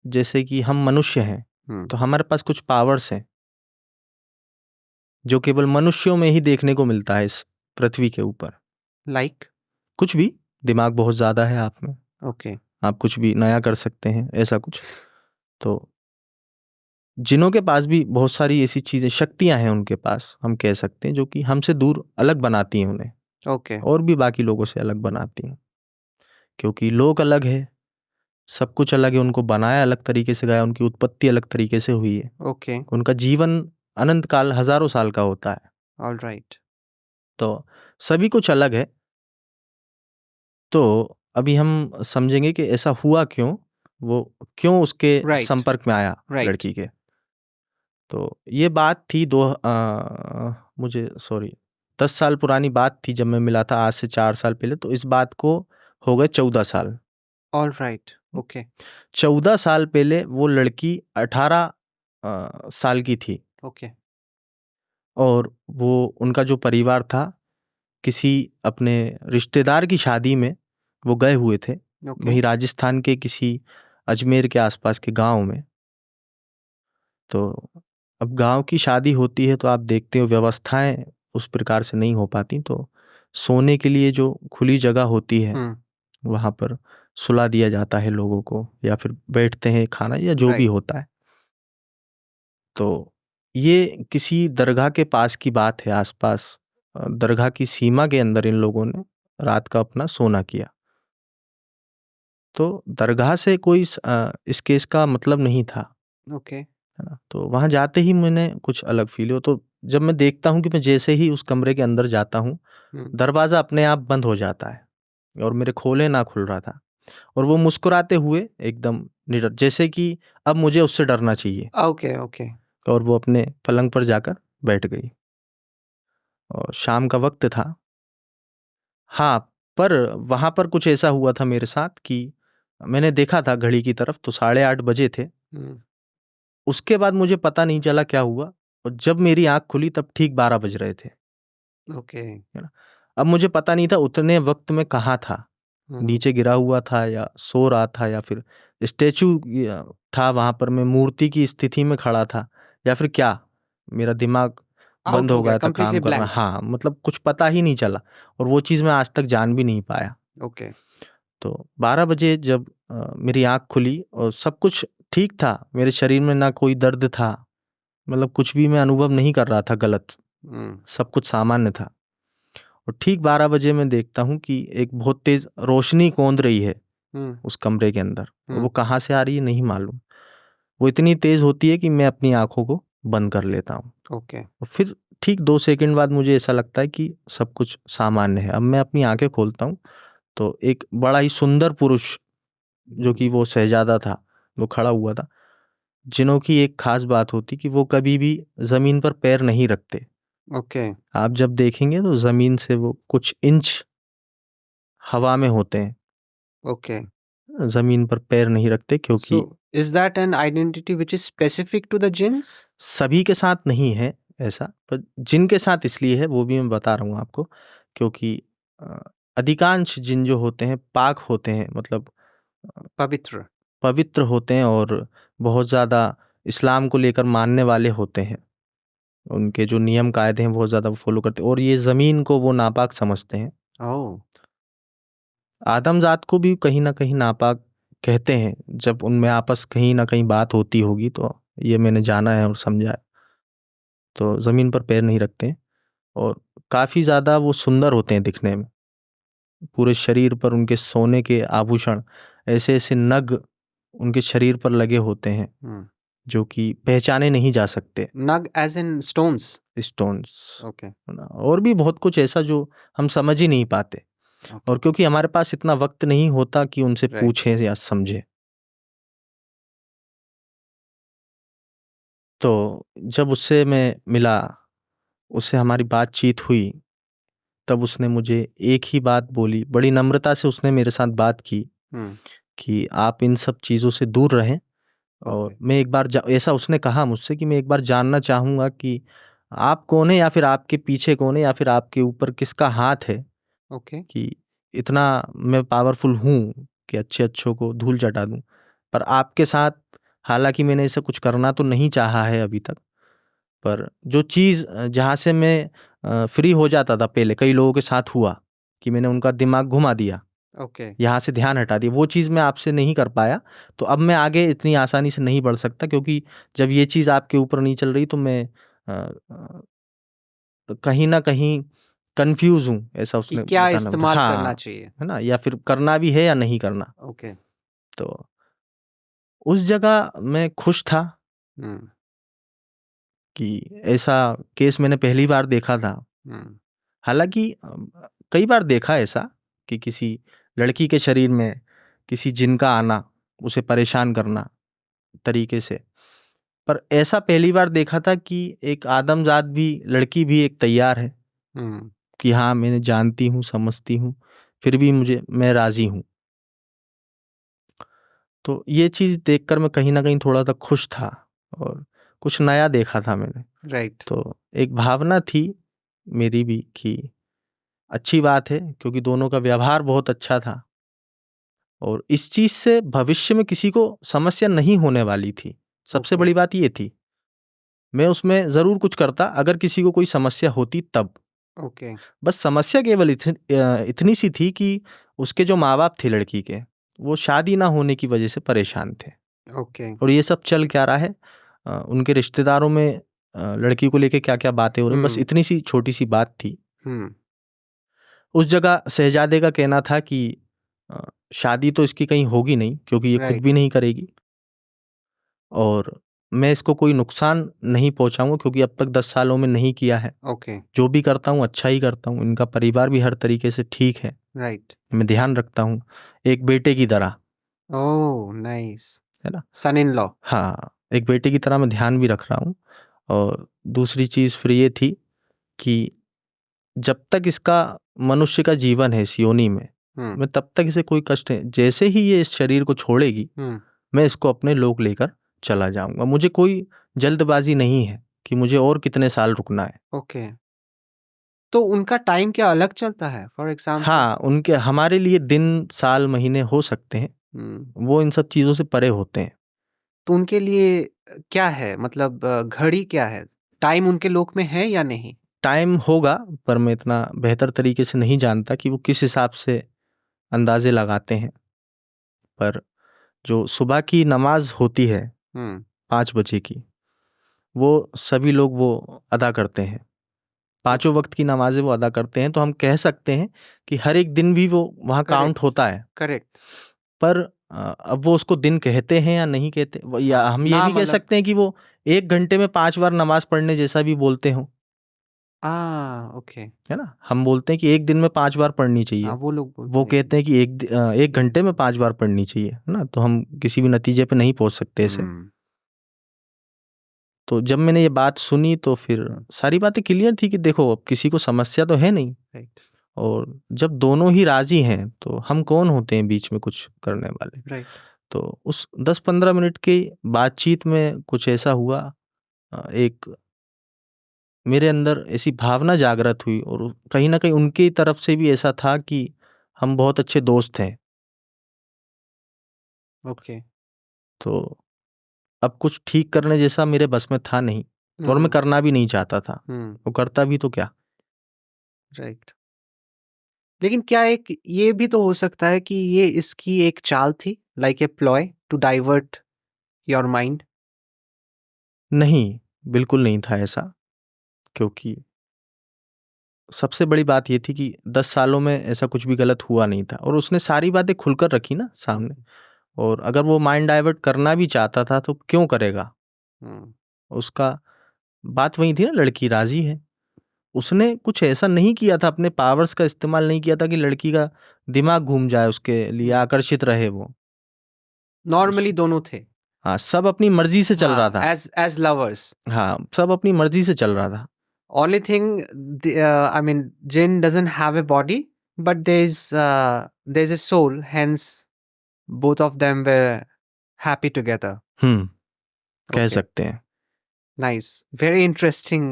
जैसे कि हम मनुष्य हैं, Hmm. तो हमारे पास कुछ पावर्स हैं जो केवल मनुष्यों में ही देखने को मिलता है इस पृथ्वी के ऊपर। Like? कुछ भी, दिमाग बहुत ज़्यादा है आप में, Okay. आप कुछ भी नया कर सकते हैं, ऐसा कुछ। तो जिनों के पास भी बहुत सारी ऐसी चीज़ें, शक्तियाँ हैं उनके पास, हम कह सकते हैं, जो कि हमसे दूर अलग बनाती हैं उन्हें Okay. और भी बाकी लोगों से अलग बनाती हैं। क्योंकि लोग अलग है, सब कुछ अलग है, उनको बनाया अलग तरीके से गया, उनकी उत्पत्ति अलग तरीके से हुई है, Okay. उनका जीवन अनंत काल हज़ारों साल का होता है। All right. तो सभी कुछ अलग है। तो अभी हम समझेंगे कि ऐसा हुआ क्यों, वो क्यों उसके Right. संपर्क में आया Right. लड़की के। तो ये बात थी मुझे 10 साल पुरानी बात थी जब मैं मिला था, आज से 4 साल पहले। तो इस बात को हो गए 14 साल। All right. Okay. 14 साल पहले वो लड़की 18 साल की थी Okay. और वो उनका जो परिवार था, किसी अपने रिश्तेदार की शादी में वो गए हुए थे, Okay. वहीं राजस्थान के किसी अजमेर के आसपास के गांव में। तो अब गांव की शादी होती है तो आप देखते हो व्यवस्थाएं उस प्रकार से नहीं हो पाती। तो सोने के लिए जो खुली जगह होती है Hmm. वहां पर सुला दिया जाता है लोगों को, या फिर बैठते हैं खाना या जो भी Right. होता है। तो ये किसी दरगाह के पास की बात है, आसपास दरगाह की सीमा के अंदर इन लोगों ने रात का अपना सोना किया। तो दरगाह से कोई इस केस का मतलब नहीं था। ओके। है ना? तो वहाँ जाते ही मैंने कुछ अलग फ़ील हुआ। तो जब मैं देखता हूँ कि मैं जैसे ही उस कमरे के अंदर जाता हूँ, हुँ। दरवाज़ा अपने आप बंद हो जाता है और मेरे खोले ना खुल रहा था और वो मुस्कुराते हुए एकदम निडर, जैसे कि अब मुझे उससे डरना चाहिए, ओके, ओके। और वो अपने पलंग पर जाकर बैठ गई और शाम का वक़्त था। हाँ, पर वहाँ पर कुछ ऐसा हुआ था मेरे साथ कि मैंने देखा था घड़ी की तरफ, तो 8:30 बजे थे। हुँ। उसके बाद मुझे पता नहीं चला क्या हुआ, और जब मेरी आँख खुली तब ठीक 12 बज रहे थे, ओके। है ना? अब मुझे पता नहीं था उतने वक़्त में कहाँ था, हुँ। नीचे गिरा हुआ था या सो रहा था या फिर स्टैच्यू था वहाँ पर, मैं मूर्ति की स्थिति में खड़ा था या फिर क्या? मेरा दिमाग बंद आउट हो हो गया, गया था कंप्लीटली काम करना। ब्लैंक। हाँ, मतलब कुछ पता ही नहीं चला और वो चीज़ मैं आज तक जान भी नहीं पाया। ओके। तो 12 बजे जब मेरी आँख खुली और सब कुछ ठीक था, मेरे शरीर में ना कोई दर्द था, मतलब कुछ भी मैं अनुभव नहीं कर रहा था गलत, हुँ। सब कुछ सामान्य था। और ठीक 12 बजे मैं देखता हूँ कि एक बहुत तेज़ रोशनी कौंध रही है हुँ। उस कमरे के अंदर, और वो हुँ। कहाँ से आ रही है नहीं मालूम। वो इतनी तेज़ होती है कि मैं अपनी आँखों को बंद कर लेता हूँ ओके। और फिर ठीक 2 सेकंड बाद मुझे ऐसा लगता है कि सब कुछ सामान्य है। अब मैं अपनी आँखें खोलता हूँ, तो एक बड़ा ही सुंदर पुरुष, जो कि वो शहज़ादा था, वो खड़ा हुआ था, जिन्हों की एक ख़ास बात होती कि वो कभी भी ज़मीन पर पैर नहीं रखते। ओके। आप जब देखेंगे तो ज़मीन से वो कुछ इंच हवा में होते हैं, ओके। ज़मीन पर पैर नहीं रखते, So, क्योंकि is that an identity which is specific to the jinns? सभी के साथ नहीं है ऐसा, पर जिनके साथ इसलिए है वो भी मैं बता रहा हूँ आपको, क्योंकि अ, अधिकांश जिन जो होते हैं पाक होते हैं, मतलब पवित्र। पवित्र होते हैं और बहुत ज़्यादा इस्लाम को लेकर मानने वाले होते हैं। उनके जो नियम कायदे हैं बहुत ज़्यादा फॉलो करते हैं, और ये ज़मीन को वो नापाक समझते हैं। ओह! आदमज़ात को भी कहीं न कहीं नापाक कहते हैं, जब उनमें आपस कहीं न कहीं बात होती होगी, तो ये मैंने जाना है और समझा है। तो ज़मीन पर पैर नहीं रखते हैं और काफ़ी ज़्यादा वो सुंदर होते हैं दिखने में। पूरे शरीर पर उनके सोने के आभूषण, ऐसे-ऐसे नग उनके शरीर पर लगे होते हैं, Hmm. जो कि पहचाने नहीं जा सकते। Nug as in stones. Stones, Okay. है ना? और भी बहुत कुछ ऐसा जो हम समझ ही नहीं पाते, Okay. और क्योंकि हमारे पास इतना वक़्त नहीं होता कि उनसे Right. पूछें या समझें। तो जब उससे मैं मिला, उससे हमारी बातचीत हुई, तब उसने मुझे एक ही बात बोली, बड़ी नम्रता से उसने मेरे साथ बात की Hmm. कि आप इन सब चीज़ों से दूर रहें, और Okay. मैं एक बार ऐसा उसने कहा मुझसे कि मैं एक बार जानना चाहूँगा कि आप कौन हैं, या फिर आपके पीछे कौन है, या फिर आपके ऊपर किसका हाथ है Okay. कि इतना मैं पावरफुल हूँ कि अच्छे-अच्छों को धूल चटा दूँ। पर आपके साथ, हालाँकि मैंने ऐसा कुछ करना तो नहीं चाहा है अभी तक, पर जो चीज़ जहाँ से मैं फ्री हो जाता था पहले, कई लोगों के साथ हुआ कि मैंने उनका दिमाग घुमा दिया, Okay. यहाँ से ध्यान हटा दिया, वो चीज़ मैं आपसे नहीं कर पाया। तो अब मैं आगे इतनी आसानी से नहीं बढ़ सकता, क्योंकि जब ये चीज़ आपके ऊपर नहीं चल रही तो मैं कहीं न कहीं कन्फ्यूज़ हूँ, ऐसा कि उसने क्या बताना था। इस्तेमाल करना हाँ, चाहिए? है ना? या फिर करना भी है या नहीं करना। Okay. तो उस जगह मैं खुश था Hmm. कि ऐसा केस मैंने पहली बार देखा था। Hmm. हालाँकि कई बार देखा ऐसा कि किसी लड़की के शरीर में किसी जिन का आना, उसे परेशान करना तरीके से। पर ऐसा पहली बार देखा था कि एक आदमज़ात भी, लड़की भी एक तैयार है Hmm. कि हाँ, मैंने जानती हूँ, समझती हूँ, फिर भी मैं राज़ी हूँ। तो ये चीज़ देखकर मैं कहीं न कहीं थोड़ा-सा खुश था और कुछ नया देखा था मैंने। Right. तो एक भावना थी मेरी भी कि अच्छी बात है, क्योंकि दोनों का व्यवहार बहुत अच्छा था और इस चीज़ से भविष्य में किसी को समस्या नहीं होने वाली थी। सबसे Okay. बड़ी बात ये थी। मैं उसमें ज़रूर कुछ करता अगर किसी को कोई समस्या होती तब। Okay. बस समस्या केवल इतनी सी थी कि उसके जो माँ-बाप थे लड़की के, वो शादी ना होने की वजह से परेशान थे। Okay. और ये सब चल क्या रहा है, उनके रिश्तेदारों में लड़की को लेके क्या-क्या बातें हो रही हैं, बस Hmm. इतनी सी छोटी-सी बात थी। Hmm. उस जगह शहज़ादे का कहना था कि अ, शादी तो इसकी कहीं होगी नहीं, क्योंकि ये खुद Right. भी नहीं करेगी, और मैं इसको कोई नुकसान नहीं पहुंचाऊंगा, क्योंकि अब तक 10 सालों में नहीं किया है। ओके, जो भी करता हूँ अच्छा ही करता हूँ। इनका परिवार भी हर तरीके से ठीक है, राइट। मैं ध्यान रखता हूँ एक बेटे की तरह, ओह, नाइस। है ना। सन इन लॉ। हाँ, एक बेटे की तरह मैं ध्यान भी रख रहा हूँ। और दूसरी चीज़ फिर ये थी कि जब तक इसका मनुष्य का जीवन है इस योनि में, मैं तब तक इसे कोई कष्ट है, जैसे ही ये इस शरीर को छोड़ेगी मैं इसको अपने लोक लेकर चला जाऊंगा। मुझे कोई जल्दबाजी नहीं है कि मुझे और कितने साल रुकना है। ओके, तो उनका टाइम क्या अलग चलता है, फॉर एग्जाम्पल? हाँ, उनके हमारे लिए दिन साल महीने हो सकते हैं, वो इन सब चीज़ों से परे होते हैं। तो उनके लिए क्या है, मतलब घड़ी क्या है, टाइम उनके लोक में है या नहीं? टाइम होगा, पर मैं इतना बेहतर तरीके से नहीं जानता कि वो किस हिसाब से अंदाजे लगाते हैं। पर जो सुबह की नमाज होती है 5 बजे की, वो सभी लोग वो अदा करते हैं। पांचों वक्त की नमाजें वो अदा करते हैं, तो हम कह सकते हैं कि हर एक दिन भी वो वहाँ काउंट होता है। करेक्ट। पर अब वो उसको दिन कहते हैं या नहीं कहते, या हम ये भी कह सकते हैं कि वो 1 घंटे में 5 बार नमाज पढ़ने जैसा भी बोलते हो, ओके। है ना। हम बोलते हैं कि एक दिन में 5 बार पढ़नी चाहिए, वो लोग बोलते वो हैं कहते हैं कि एक घंटे में 5 बार पढ़नी चाहिए, है ना। तो हम किसी भी नतीजे पे नहीं पहुंच सकते ऐसे। तो जब मैंने ये बात सुनी तो फिर सारी बातें क्लियर थी कि देखो अब किसी को समस्या तो है नहीं, राइट, और जब दोनों ही राजी हैं तो हम कौन होते हैं बीच में कुछ करने वाले। राइट। तो उस 10-15 मिनट की बातचीत में कुछ ऐसा हुआ, एक मेरे अंदर ऐसी भावना जागृत हुई, और कहीं ना कहीं उनकी तरफ से भी ऐसा था कि हम बहुत अच्छे दोस्त हैं। ओके। तो अब कुछ ठीक करने जैसा मेरे बस में था नहीं, और मैं करना भी नहीं चाहता था, वो करता भी तो क्या। राइट। लेकिन क्या एक ये भी तो हो सकता है कि ये इसकी एक चाल थी, like a ploy to divert your mind? नहीं, बिल्कुल नहीं था ऐसा, क्योंकि सबसे बड़ी बात ये थी कि 10 सालों में ऐसा कुछ भी गलत हुआ नहीं था, और उसने सारी बातें खुलकर रखी ना सामने। और अगर वो माइंड डाइवर्ट करना भी चाहता था तो क्यों करेगा, उसका बात वही थी ना, लड़की राजी है। उसने कुछ ऐसा नहीं किया था, अपने पावर्स का इस्तेमाल नहीं किया था कि लड़की का दिमाग घूम जाए, उसके लिए आकर्षित रहे वो। नॉर्मली दोनों थे। हाँ, सब अपनी मर्जी से चल रहा था। As lovers. हाँ, सब अपनी मर्जी से चल रहा था। Only thing, I mean, Jin doesn't have a body, but there's a soul. Hence, both of them were happy together. कह Okay, सकते हैं। nice, very interesting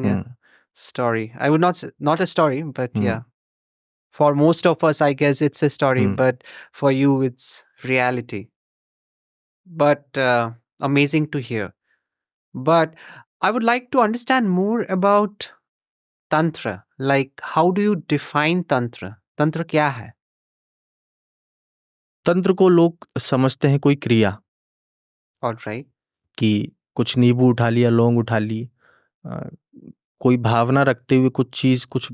story. I would not a story, but yeah, for most of us, I guess it's a story, but for you, it's reality. But amazing to hear. But I would like to understand more about Tantra. Like, how do you define Tantra? Tantra क्या है? तंत्र को लोग समझते हैं कोई क्रिया, All right. कि कुछ नींबू उठा लिया, लौंग उठा ली, कोई भावना रखते हुए कुछ चीज, कुछ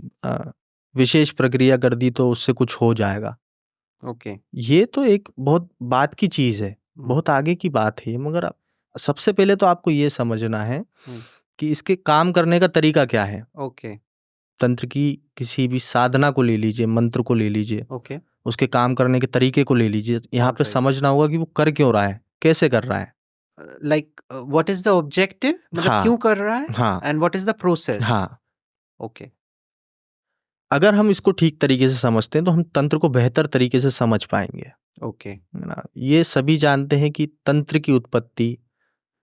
विशेष प्रक्रिया कर दी तो उससे कुछ हो जाएगा। Okay. ये तो एक बहुत बात की चीज है, बहुत आगे की बात है ये। मगर सबसे पहले तो आपको ये समझना है कि इसके काम करने का तरीका क्या है। Okay. तंत्र की किसी भी साधना को ले लीजिए, मंत्र को ले लीजिए, Okay. उसके काम करने के तरीके को ले लीजिए। यहाँ पे Alright. समझना होगा कि वो कर क्यों रहा है, कैसे कर रहा है। Like, what is the objective? मतलब हाँ, क्यों कर रहा है? हाँ, And what is the process? हाँ। Okay. अगर हम इसको ठीक तरीके से समझते हैं तो हम तंत्र को बेहतर तरीके से समझ पाएंगे, Okay. है ना। ये सभी जानते हैं कि तंत्र की उत्पत्ति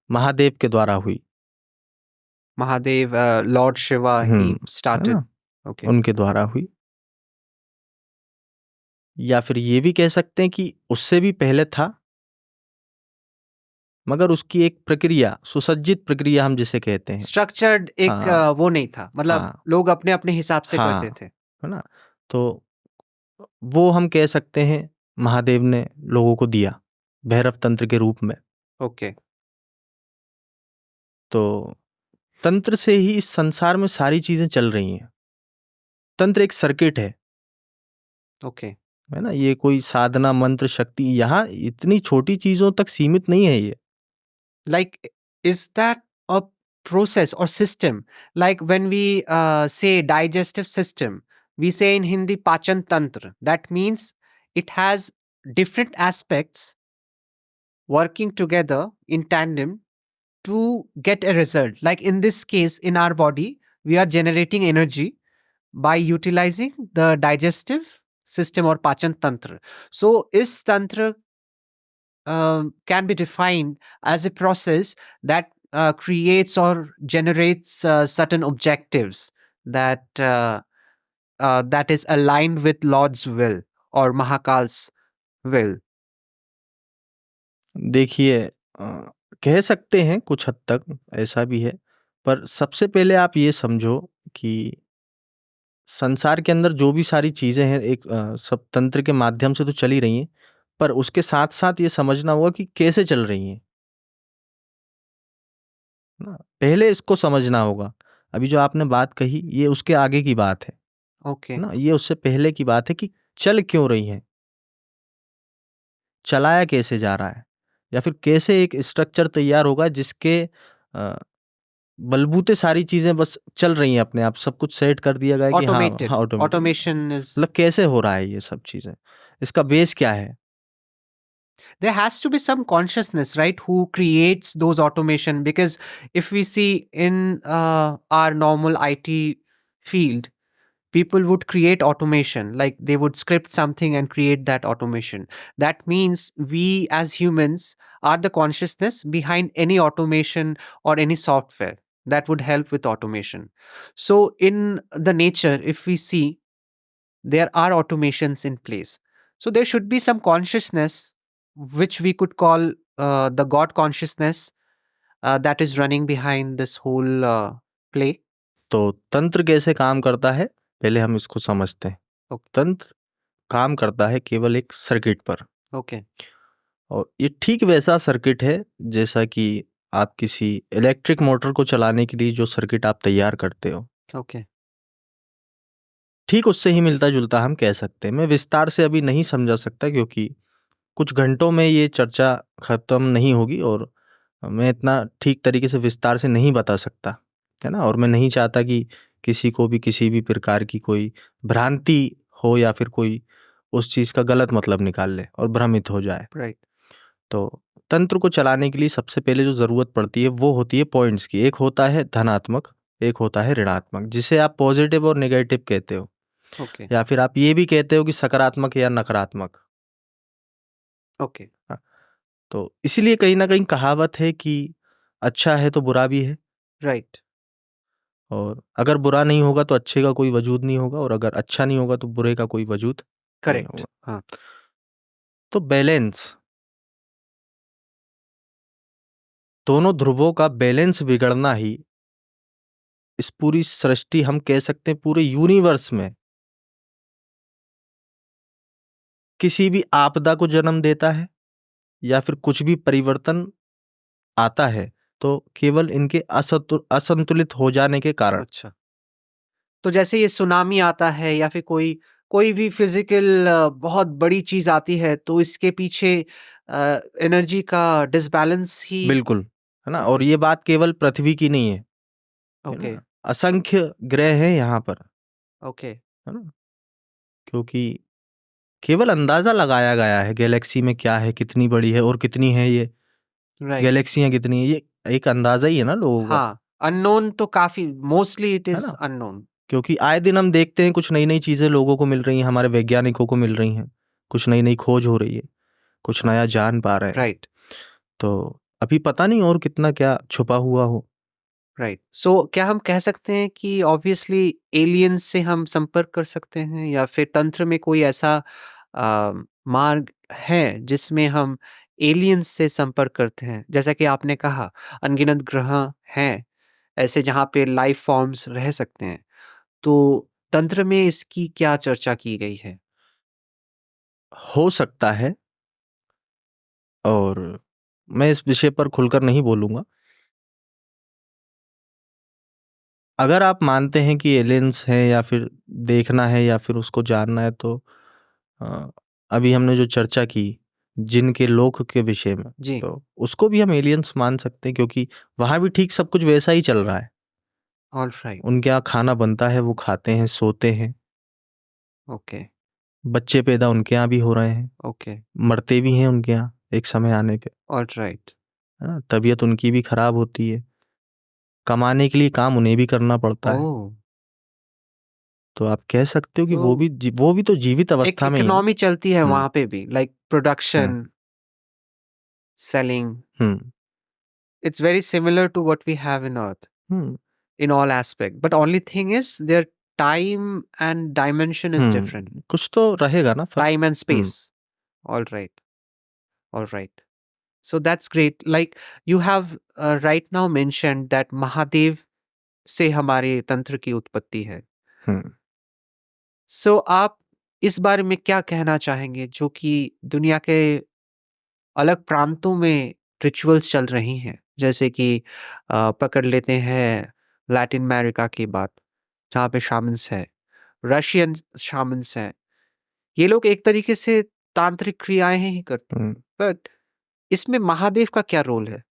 महादेव के द्वारा हुई। Mahadev, Lord Shiva, he है started. ना, Okay. उनके द्वारा हुई। या फिर ये भी कह सकते हैं कि उससे भी पहले था, मगर उसकी एक प्रक्रिया, सुसज्जित प्रक्रिया हम जिसे कहते हैं। Structured एक हाँ, वो नहीं था, मतलब हाँ, लोग अपने अपने हिसाब से हाँ, करते थे। है ना। तो वो हम कह सकते हैं महादेव ने लोगों को दिया भैरव तंत्र के रूप में। Okay. तो तंत्र से ही इस संसार में सारी चीजें चल रही हैं। तंत्र एक सर्किट है Okay. है ना। ये कोई साधना मंत्र शक्ति यहाँ इतनी छोटी चीजों तक सीमित नहीं है ये। Like, is that a process or system? Like when we say digestive system, we say in Hindi pachan tantra. That means it has different aspects working together in tandem to get a result. Like in this case, in our body, we are generating energy by utilizing the digestive system or pachan tantra. So, is tantra can be defined as a process that creates or generates certain objectives that that is aligned with Lord's will or Mahakal's will. देखिए कह सकते हैं कुछ हद तक ऐसा भी है, पर सबसे पहले आप ये समझो कि संसार के अंदर जो भी सारी चीज़ें हैं एक सब तंत्र के माध्यम से तो चल ही रही हैं, पर उसके साथ-साथ ये समझना होगा कि कैसे चल रही हैं। ना? पहले इसको समझना होगा। अभी जो आपने बात कही ये उसके आगे की बात है ओके ना? ये उससे पहले की बात है कि चल क्यों रही हैं? चलाया कैसे जा रहा है? या फिर कैसे एक स्ट्रक्चर तैयार होगा जिसके अ, बलबूते सारी चीज़ें बस चल रही हैं अपने आप, सब कुछ सेट कर दिया गया है कि हाँ, ऑटोमेटेड ऑटोमेटिक। ऑटोमेशन इज मतलब कैसे हो रहा है ये सब चीज़ें? इसका बेस क्या है? there has to be some consciousness, right, who creates those automation. Because if we see in our normal IT field, people would create automation, like they would script something and create that automation. That means we as humans are the consciousness behind any automation or any software that would help with automation. So in the nature, if we see, there are automations in place. So there should be some consciousness, which we could call the God consciousness, that is running behind this whole play. तो तंत्र कैसे काम करता है? पहले हम इसको समझते हैं। Okay. तंत्र काम करता है केवल एक सर्किट पर, Okay. और ये ठीक वैसा सर्किट है जैसा कि आप किसी इलेक्ट्रिक मोटर को चलाने के लिए जो सर्किट आप तैयार करते हो, Okay. ठीक उससे ही मिलता-जुलता हम कह सकते हैं। मैं विस्तार से अभी नहीं समझा सकता क्योंकि कुछ घंटों में ये चर्चा खत्म नहीं होगी और मैं इतना ठीक तरीके से विस्तार से नहीं बता सकता, है ना? और मैं नहीं चाहता कि किसी को भी किसी भी प्रकार की कोई भ्रांति हो या फिर कोई उस चीज़ का गलत मतलब निकाल ले और भ्रमित हो जाए। Right. तो तंत्र को चलाने के लिए सबसे पहले जो ज़रूरत पड़ती है वो होती है पॉइंट्स की। एक होता है धनात्मक, एक होता है ऋणात्मक, जिसे आप पॉजिटिव और नेगेटिव कहते हो, Okay. या फिर आप ये भी कहते हो कि सकारात्मक या नकारात्मक। Okay. हाँ, तो इसीलिए कहीं न कहीं कहावत है कि अच्छा है तो बुरा भी है, Right. और अगर बुरा नहीं होगा तो अच्छे का कोई वजूद नहीं होगा, और अगर अच्छा नहीं होगा तो बुरे का कोई वजूद नहीं Correct. होगा। हाँ. तो बैलेंस, दोनों ध्रुवों का बैलेंस बिगड़ना ही इस पूरी सृष्टि, हम कह सकते हैं पूरे यूनिवर्स में, किसी भी आपदा को जन्म देता है या फिर कुछ भी परिवर्तन आता है, तो केवल इनके असंतुलित हो जाने के कारण। अच्छा. तो जैसे ये सुनामी आता है या फिर कोई कोई भी फिजिकल बहुत बड़ी चीज आती है, तो इसके पीछे एनर्जी का डिसबैलेंस ही. बिल्कुल, है ना? और Okay. ये बात केवल पृथ्वी की नहीं है Okay. ना? असंख्य ग्रह हैं यहाँ पर, Okay. है ना? क्योंकि केवल अंदाज़ा लगाया गया है गैलेक्सी में क्या है, कितनी बड़ी है और कितनी है ये, Right. गैलेक्सियाँ कितनी हैं, ये एक अंदाज़ा ही है ना लोगों का, हाँ, अननोन तो काफ़ी मोस्टली इट है इज़ ना? अननोन. क्योंकि आए दिन हम देखते हैं कुछ नई-नई चीज़ें लोगों को मिल रही हैं, हमारे वैज्ञानिकों को मिल रही हैं, कुछ नई-नई खोज हो रही है, कुछ नया जान पा रहे हैं। राइट, तो अभी पता नहीं और कितना क्या छुपा हुआ हो। राइट. सो क्या हम कह सकते हैं कि ऑब्वियसली एलियंस से हम संपर्क कर सकते हैं, या फिर तंत्र में कोई ऐसा मार्ग है जिसमें हम एलियंस से संपर्क करते हैं? जैसा कि आपने कहा, अनगिनत ग्रह हैं ऐसे जहाँ पे लाइफ फॉर्म्स रह सकते हैं. तो तंत्र में इसकी क्या चर्चा की गई है? हो सकता है, और मैं इस विषय पर खुलकर नहीं बोलूँगा। अगर आप मानते हैं कि एलियंस हैं या फिर देखना है या फिर उसको जानना है, तो अ, अभी हमने जो चर्चा की जिन के लोक के विषय में, जी, तो उसको भी हम एलियंस मान सकते हैं, क्योंकि वहाँ भी ठीक सब कुछ वैसा ही चल रहा है। ऑल राइट, उनके यहाँ खाना बनता है, वो खाते हैं, सोते हैं, ओके, बच्चे पैदा उनके यहाँ भी हो रहे हैं, ओके, मरते भी हैं उनके यहाँ एक समय आने पे, ऑल राइट, है ना? तबीयत उनकी भी खराब होती है, कमाने के लिए काम उन्हें भी करना पड़ता है। ओह! तो आप कह सकते हो कि तो वो भी तो जीवित एक अवस्था में ही है ना। इकोनॉमी चलती है हम्म, वहाँ पे भी, like hmm, production, selling, hmm, it's very similar to what we have in Earth hmm, in all aspect. But only thing is their time and dimension is different. कुछ तो रहेगा ना फर्क। Time and hmm, space. All right. All right. So that's great. Like you have right now mentioned that Mahadev से हमारे तंत्र की उत्पत्ति है. हम्म, So आप इस बारे में क्या कहना चाहेंगे जो कि दुनिया के अलग प्रांतों में रिचुअल्स चल रही हैं, जैसे कि पकड़ लेते हैं लैटिन अमेरिका की बात, जहाँ पे शामन्स है, रशियन शामन्स हैं, ये लोग एक तरीके से तांत्रिक क्रियाएं ही करते हैं, हम्म, बट इसमें महादेव का क्या रोल है?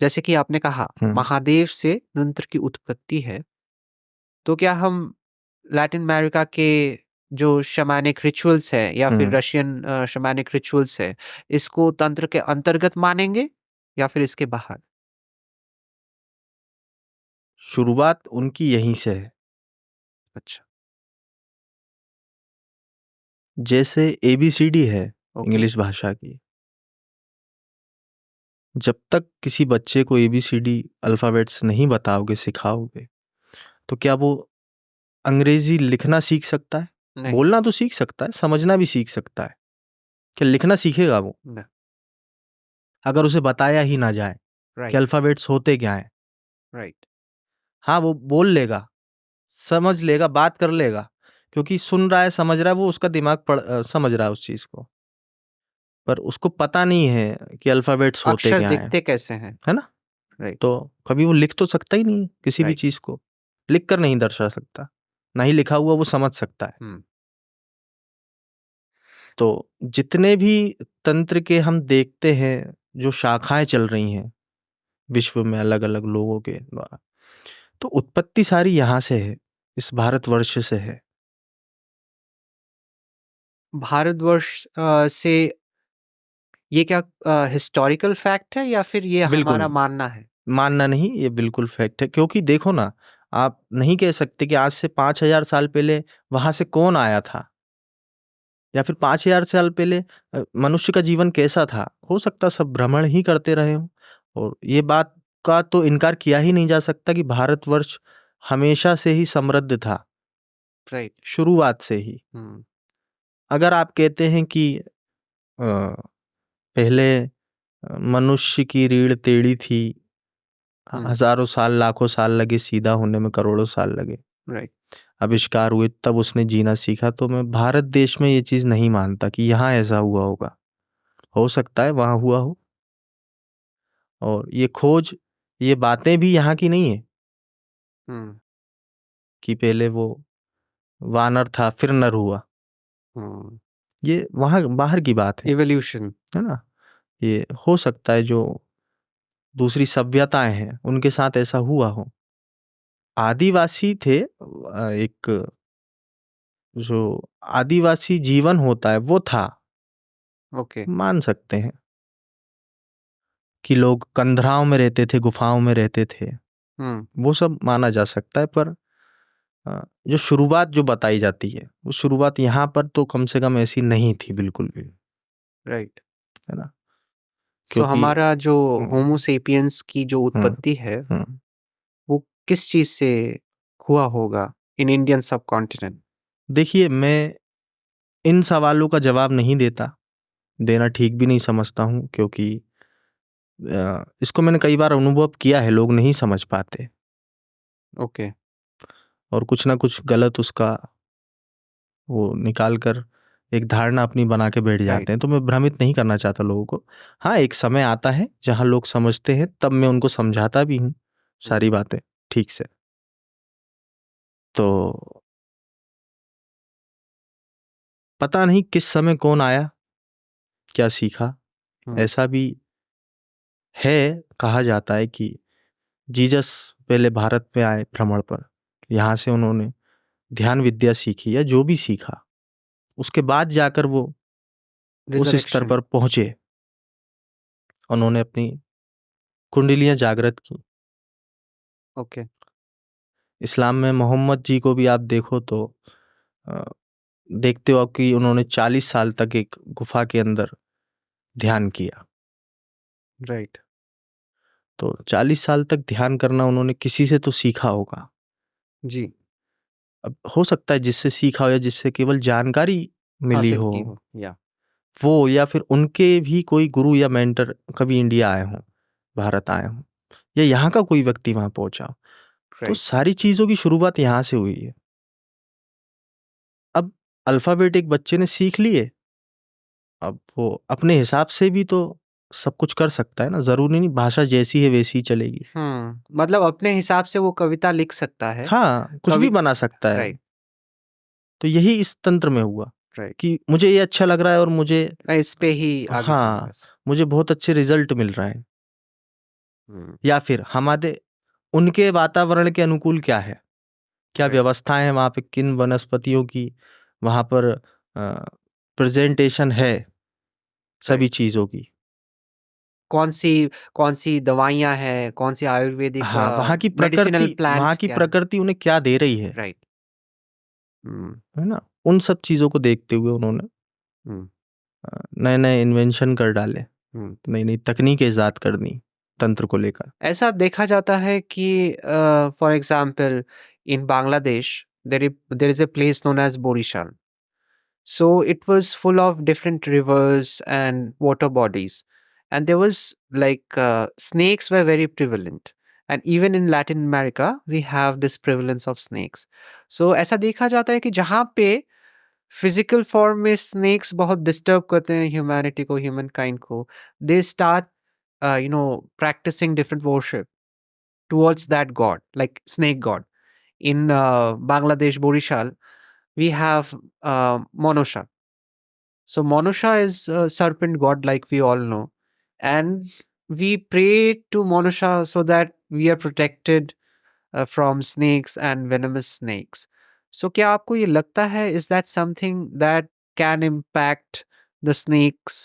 जैसे कि आपने कहा हम्म, महादेव से तंत्र की उत्पत्ति है, तो क्या हम लैटिन अमेरिका के जो शमानिक रिचुअल्स है या फिर हम्म। रशियन शमानिक रिचुअल्स है, इसको तंत्र के अंतर्गत मानेंगे या फिर इसके बाहर? शुरुआत उनकी यहीं से है। अच्छा, जैसे ABCD है ओके, इंग्लिश भाषा की, जब तक किसी बच्चे को ABCD अल्फ़ाबेट्स नहीं बताओगे, सिखाओगे, तो क्या वो अंग्रेजी लिखना सीख सकता है? नहीं, बोलना तो सीख सकता है, समझना भी सीख सकता है। क्या लिखना सीखेगा वो? न, अगर उसे बताया ही ना जाए कि राइट, अल्फ़ाबेट्स होते क्या हैं? राइट, हाँ, वो बोल लेगा, समझ लेगा, बात कर लेगा, क्योंकि सुन रहा है, समझ रहा है, वो उसका दिमाग समझ रहा है उस चीज़ को। पर उसको पता नहीं है कि अल्फ़ाबेट्स होते अक्षर क्या हैं, दिखते कैसे हैं? है ना? राइट, तो कभी वो लिख तो सकता ही नहीं है किसी भी राइट, चीज़ को, लिख कर नहीं दर्शा सकता, ना ही लिखा हुआ वो समझ सकता है। हुँ, तो जितने भी तंत्र के हम देखते हैं, जो शाखाएँ चल रही हैं विश्व में अलग-अलग लोगों के द्वारा, तो उत्पत्ति सारी यहाँ से है, इस भारतवर्ष से है। भारतवर्ष से ये क्या हिस्टोरिकल फैक्ट है या फिर ये हमारा बिल्कुल, मानना है? मानना नहीं, ये बिल्कुल फैक्ट है, क्योंकि देखो ना, आप नहीं कह सकते कि आज से 5000 साल पहले वहाँ से कौन आया था? या फिर 5000 साल पहले मनुष्य का जीवन कैसा था? हो सकता है सब भ्रमण ही करते रहे हों, और ये बात का तो इनकार किया ही नहीं जा सकता कि भारतवर्ष हमेशा से ही समृद्ध था, राइट, शुरुआत से ही। हुँ, अगर आप कहते हैं कि पहले मनुष्य की रीढ़ टेढ़ी थी, हुँ, हज़ारों साल, लाखों साल लगे सीधा होने में, करोड़ों साल लगे, राइट, आविष्कार हुए, तब उसने जीना सीखा, तो मैं भारत देश में ये चीज़ नहीं मानता कि यहाँ ऐसा हुआ होगा। हो सकता है वहाँ हुआ हो, और ये खोज, ये बातें भी यहाँ की नहीं है हुँ, कि पहले वो वानर था फिर नर हुआ। हुँ, ये वहाँ बाहर की बात इवोल्यूशन, है ना? ये हो सकता है जो दूसरी सभ्यताएँ हैं, उनके साथ ऐसा हुआ हो। आदिवासी थे, एक जो आदिवासी जीवन होता है वो था, ओके, मान सकते हैं कि लोग कंदराओं में रहते थे, गुफाओं में रहते थे, हुँ, वो सब माना जा सकता है। पर जो शुरुआत जो बताई जाती है, वो शुरुआत यहाँ पर तो कम से कम ऐसी नहीं थी बिल्कुल भी, राइट। है ना? सो क्योंकि हमारा जो हुँ, होमो सेपियंस की जो हुँ, उत्पत्ति है, हुँ। वो किस चीज़ से हुआ होगा इन इंडियन सबकॉन्टिनेंट? देखिए, मैं इन सवालों का जवाब नहीं देता, देना ठीक भी नहीं समझता हूँ, क्योंकि इसको मैंने कई बार अनुभव किया है, लोग नहीं समझ पाते ओके, और कुछ ना कुछ गलत उसका वो निकाल कर एक धारणा अपनी बना के बैठ राइट, जाते हैं, तो मैं भ्रमित नहीं करना चाहता लोगों को। हाँ, एक समय आता है जहाँ लोग समझते हैं, तब मैं उनको समझाता भी हूँ हुँ, सारी बातें ठीक से। तो पता नहीं किस समय कौन आया, क्या सीखा? हम्म, ऐसा भी है, कहा जाता है कि जीसस पहले भारत में आए भ्रमण पर, यहाँ से उन्होंने ध्यान विद्या सीखी या जो भी सीखा, उसके बाद जाकर वो उस स्तर रिजरेक्शन। पर पहुंचे। उन्होंने अपनी कुंडलियां जागृत की। ओके। इस्लाम में मोहम्मद जी को भी आप देखो तो अ, देखते हो कि उन्होंने 40 साल तक एक गुफा के अंदर ध्यान किया। राइट। तो 40 साल तक ध्यान करना उन्होंने किसी से तो सीखा होगा। जी। अब हो सकता है जिससे सीखा हो या जिससे केवल जानकारी मिली हासिल हो, की हो या। वो या फिर उनके भी कोई गुरु या मेंटर कभी इंडिया आए हों, भारत आए हों, या यहाँ का कोई व्यक्ति वहाँ पहुंचा हो। तो राइट। सारी चीज़ों की शुरुआत यहाँ से हुई है। अब अल्फ़ाबेट एक बच्चे ने सीख लिए, अब वो अपने हिसाब से भी तो सब कुछ कर सकता है ना, ज़रूरी नहीं भाषा जैसी है वैसी ही चलेगी। मतलब अपने हिसाब से वो कविता लिख सकता है। हाँ, कुछ भी कवि। बना सकता है। राइट। तो यही इस तंत्र में हुआ राइट। कि मुझे ये अच्छा लग रहा है और मुझे मैं इस पे ही आगे चलूंगा। हाँ, मुझे बहुत अच्छे रिज़ल्ट मिल रहे हैं। हम्म। या फिर हमारे उनके वातावरण के अनुकूल क्या है? क्या राइट। व्यवस्थाएँ हैं वहाँ पे, किन वनस्पतियों की वहाँ पर प्रेज़ेंटेशन है सभी राइट। चीज़ों की। कौन सी कौन सी दवाइयाँ हैं, कौन सी आयुर्वेदिक हाँ, मेडिसिनल वहाँ प्लांट की क्या है। प्रकृति उन्हें क्या दे रही राइट। हम्म। है ना? उन सब चीज़ों को देखते हुए उन्होंने हम्म। नए-नए इन्वेंशन कर डाले, हम्म। नई-नई तकनीकें इज़ाद कर दी तंत्र को लेकर। ऐसा देखा जाता है कि for example in Bangladesh there is a place known as Borishan. So it was full of different rivers and water bodies, and there was like snakes were very prevalent, and even in Latin America we have this prevalence of snakes. So ऐसा देखा जाता है कि जहाँ पे physical form में snacks बहुत disturb करते हैं ह्यूमैनिटी को, ह्यूमन काइंड को, they start practicing different worship towards that god, like snake god. In Bangladesh, Borishal, we have Monosha. So Monosha is a serpent god, like we all know, and we pray to Monosha so that we are protected from snakes and venomous snakes. So क्या आपको ये लगता है, is that something that can impact the snakes,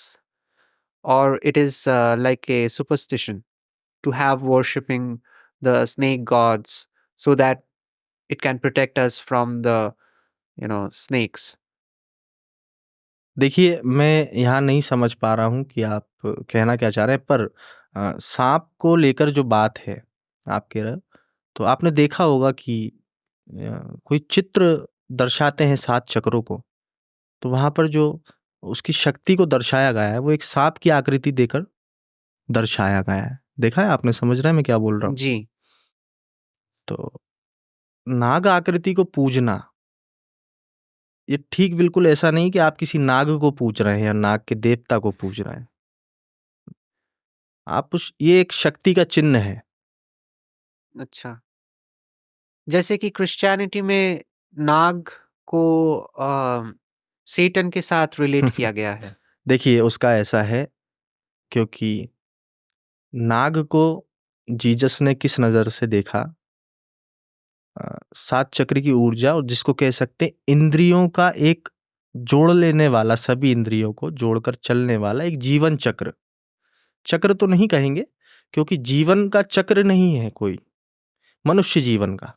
or it is like a superstition to have worshipping the snake gods so that it can protect us from the snakes? देखिए, मैं यहाँ नहीं समझ पा रहा हूँ कि आप कहना क्या चाह रहे हैं, पर साँप को लेकर जो बात है, आप कह रहे हो, तो आपने देखा होगा कि कोई चित्र दर्शाते हैं 7 चक्रों को, तो वहाँ पर जो उसकी शक्ति को दर्शाया गया है, वो एक साँप की आकृति देकर दर्शाया गया है। देखा है आपने, समझ रहे हैं मैं क्या बोल रहा हूँ? जी। तो नाग आकृति को पूजना, ये ठीक बिल्कुल ऐसा नहीं कि आप किसी नाग को पूज रहे हैं या नाग के देवता को पूज रहे हैं। आप उस ये एक शक्ति का चिन्ह है। अच्छा। जैसे कि क्रिश्चियनिटी में नाग को सेटन के साथ रिलेट किया गया है। देखिए, उसका ऐसा है क्योंकि नाग को जीसस ने किस नज़र से देखा? 7 चक्र की ऊर्जा, और जिसको कह सकते हैं इंद्रियों का एक जोड़ लेने वाला, सभी इंद्रियों को जोड़कर चलने वाला एक जीवन चक्र। चक्र तो नहीं कहेंगे क्योंकि जीवन का चक्र नहीं है कोई, मनुष्य जीवन का।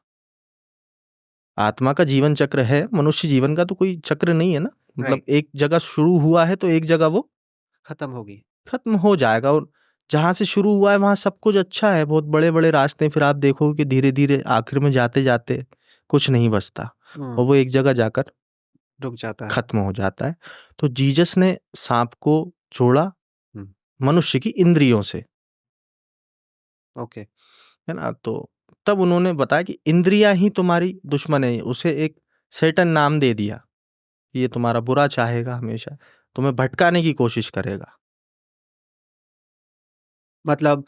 आत्मा का जीवन चक्र है, मनुष्य जीवन का तो कोई चक्र नहीं है ना। मतलब राइट। एक जगह शुरू हुआ है तो एक जगह वो खत्म होगी। खत्म हो जाएगा, और जहाँ से शुरू हुआ है वहाँ सब कुछ अच्छा है, बहुत बड़े-बड़े रास्ते हैं, फिर आप देखोगे कि धीरे-धीरे आखिर में जाते-जाते कुछ नहीं बचता और वो एक जगह जाकर रुक जाता है। खत्म हो जाता है। तो जीसस ने साँप को जोड़ा हम्म। मनुष्य की इंद्रियों से, ओके। है ना? तो तब उन्होंने बताया कि इंद्रियाँ ही तुम्हारी दुश्मन है। उसे एक सैटन नाम दे दिया कि ये तुम्हारा बुरा चाहेगा हमेशा, तुम्हें भटकाने की कोशिश करेगा। मतलब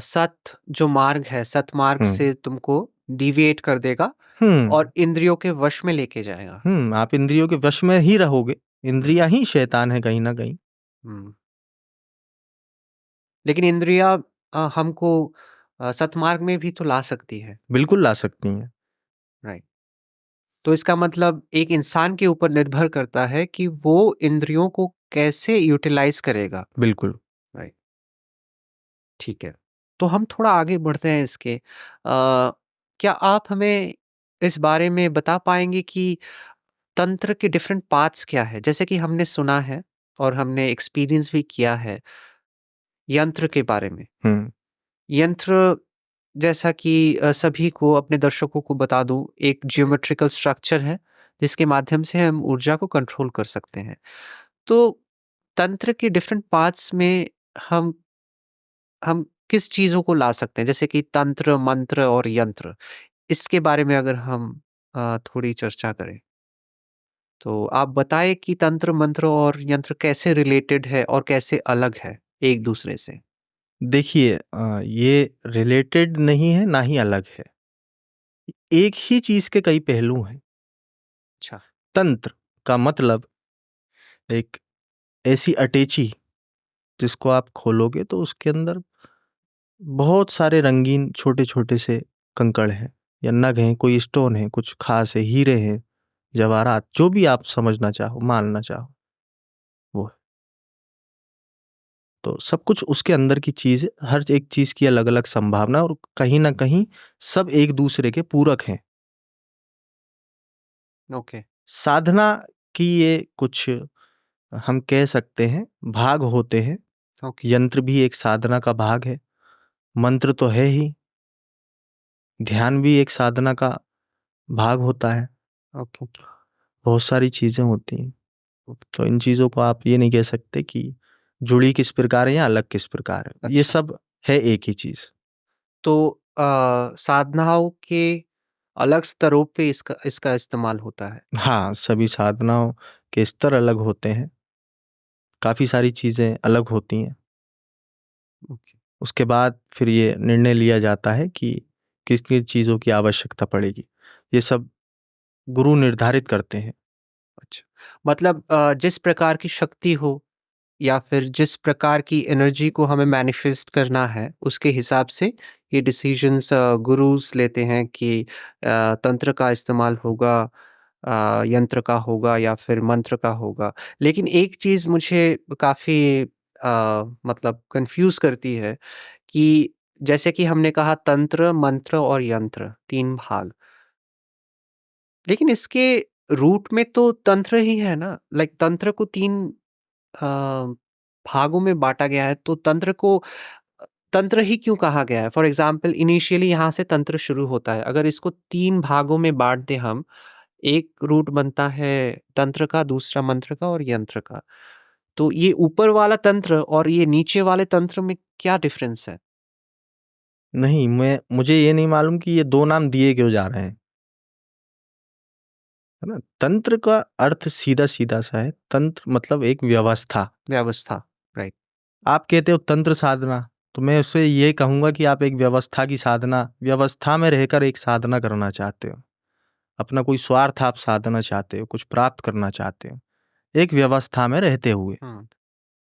सत जो मार्ग है, सतमार्ग हुँ, से तुमको डिविएट कर देगा हुँ, और इंद्रियों के वश में लेके जाएगा। आप इंद्रियों के वश में ही रहोगे। हम्म। इंद्रियाँ ही शैतान है कहीं न कहीं। हुँ। लेकिन इंद्रियाँ हमको सतमार्ग में भी तो ला सकती है, बिल्कुल ला सकती हैं। राइट? तो इसका मतलब एक इंसान के ऊपर निर्भर करता है कि वो इंद्रियों को कैसे यूटिलाइज़ करेगा, बिल्कुल। राइट? ठीक है। तो हम थोड़ा आगे बढ़ते हैं इसके। क्या आप हमें इस बारे में बता पाएँगे कि तंत्र के डिफरेंट पार्ट्स क्या हैं? जैसे कि हमने सुना है और हमने एक्सपीरियंस भी किया है यंत्र के बारे में। हुँ। यंत्र जैसा कि सभी को अपने दर्शकों को बता दूँ एक ज्योमेट्रिकल स्ट्रक्चर है, जिसके माध्यम से हम ऊर्जा को कंट्रोल कर सकते हैं। तो तंत्र के डिफरेंट पार्ट्स में हम हम किस चीज़ों को ला सकते हैं? जैसे कि तंत्र, मंत्र और यंत्र, इसके बारे में अगर हम थोड़ी चर्चा करें, तो आप बताएँ कि तंत्र, मंत्र और यंत्र कैसे रिलेटेड है और कैसे अलग है एक दूसरे से? देखिए ये रिलेटेड नहीं है, ना ही अलग है। एक ही चीज़ के कई पहलू हैं। अच्छा, तंत्र का मतलब एक ऐसी अटैची जिसको आप खोलोगे तो उसके अंदर बहुत सारे रंगीन छोटे-छोटे से कंकड़ हैं या नग हैं, कोई स्टोन है, कुछ ख़ास है, हीरे हैं, जवाहरात, जो भी आप समझना चाहो, मानना चाहो, वो है। तो सब कुछ उसके अंदर की चीज़ है, हर एक चीज़ की अलग-अलग संभावना है और कहीं न कहीं सब एक-दूसरे के पूरक हैं। ओके, साधना की ये कुछ हम कह सकते हैं भाग होते हैं। ओके, यंत्र भी एक साधना का भाग है, मंत्र तो है ही, ध्यान भी एक साधना का भाग होता है, ओके। बहुत सारी चीज़ें होती हैं। तो इन चीज़ों को आप ये नहीं कह सकते कि जुड़ी किस प्रकार है या अलग किस प्रकार है। ये अच्छा, सब है एक ही चीज़। तो साधनाओं के अलग स्तरों पे इसका इसका इस्तेमाल होता है। हाँ, सभी साधनाओं के स्तर अलग होते हैं, काफ़ी सारी चीज़ें अलग होती हैं। ओके, उसके बाद फिर ये निर्णय लिया जाता है कि किस-किस चीज़ों की आवश्यकता पड़ेगी। ये सब गुरु निर्धारित करते हैं। अच्छा। मतलब जिस प्रकार की शक्ति हो या फिर जिस प्रकार की एनर्जी को हमें मैनिफेस्ट करना है, उसके हिसाब से ये डिसीजंस गुरुज़ लेते हैं कि तंत्र का इस्तेमाल होगा, यंत्र का होगा या फिर मंत्र का होगा। लेकिन एक चीज़ मुझे काफ़ी मतलब कन्फ्यूज़ करती है कि जैसे कि हमने कहा तंत्र, मंत्र और यंत्र 3 भाग। लेकिन इसके रूट में तो तंत्र ही है ना? लाइक तंत्र को 3 अ, भागों में बाँटा गया है, तो तंत्र को तंत्र ही क्यों कहा गया है? फॉर एग्ज़ाम्पल इनिशियली यहाँ से तंत्र शुरू होता है। अगर इसको 3 भागों में बाँट दें हम, एक रूट बनता है तंत्र का, दूसरा मंत्र का और यंत्र का। तो ये ऊपर वाला तंत्र और ये नीचे वाले तंत्र में क्या डिफ़रेंस है? नहीं, मुझे ये नहीं मालूम कि ये 2 नाम दिए क्यों जा रहे हैं, है ना? तंत्र का अर्थ सीधा-सीधा सा है, तंत्र मतलब एक व्यवस्था। व्यवस्था, राइट। आप कहते हो तंत्र साधना, तो मैं उससे ये कहूँगा कि आप एक व्यवस्था की साधना व्यवस्था में रहकर एक साधना करना चाहते हो। अपना कोई स्वार्थ आप साधना चाहते हो, कुछ प्राप्त करना चाहते हो, एक व्यवस्था में रहते हुए। हुँ,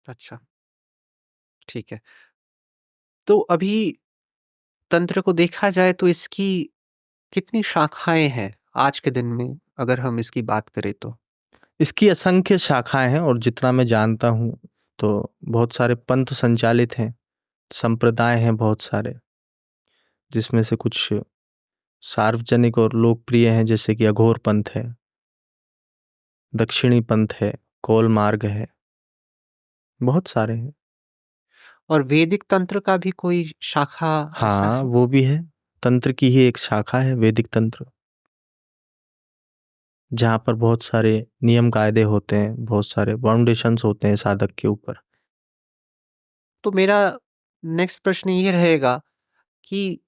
अच्छा, ठीक है। तो अभी तंत्र को देखा जाए तो इसकी कितनी शाखाएँ हैं आज के दिन में अगर हम इसकी बात करें तो? इसकी असंख्य शाखाएँ हैं और जितना मैं जानता हूँ, तो बहुत सारे पंथ संचालित हैं, संप्रदाय हैं बहुत सारे, जिसमें से कुछ सार्वजनिक और लोकप्रिय हैं जैसे कि अघोर पंथ है, दक्षिणी पंथ है, कौल मार्ग है, बहुत सारे हैं। और वैदिक तंत्र का भी कोई शाखा ऐसा हाँ, है? वो भी है, तंत्र की ही एक शाखा है वैदिक तंत्र, जहाँ पर बहुत सारे नियम कायदे होते हैं, बहुत सारे बाउंडेशंस होते हैं साधक के ऊपर। तो मेरा नेक्स्ट प्रश्न ये रहेगा कि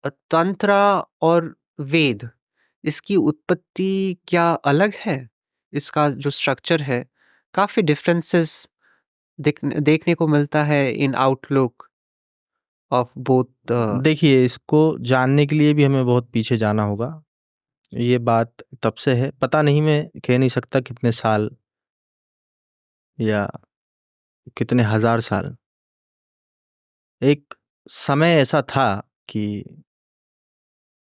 तंत्र और वेद इसकी उत्पत्ति क्या अलग है? इसका जो स्ट्रक्चर है, काफ़ी डिफरेंसेस देखने को मिलता है इन आउटलुक ऑफ बोथ देखिए, इसको जानने के लिए भी हमें बहुत पीछे जाना होगा। ये बात तब से है, पता नहीं मैं कह नहीं सकता कितने साल या कितने हजार साल, एक समय ऐसा था कि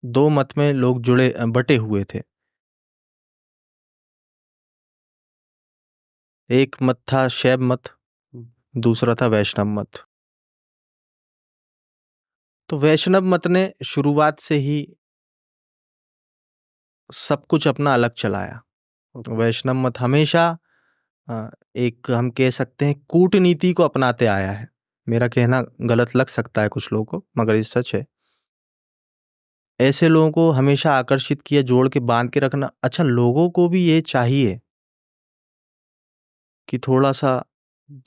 दो मत में लोग बटे हुए थे। एक मत था शैव मत, दूसरा था वैष्णव मत। तो वैष्णव मत ने शुरुआत से ही सब कुछ अपना अलग चलाया। वैष्णव मत हमेशा एक हम कह सकते हैं कूटनीति को अपनाते आया है। मेरा कहना गलत लग सकता है कुछ लोगों को, मगर ये सच है। ऐसे लोगों को हमेशा आकर्षित किया, जोड़ के बांध के रखना। अच्छा, लोगों को भी ये चाहिए कि थोड़ा सा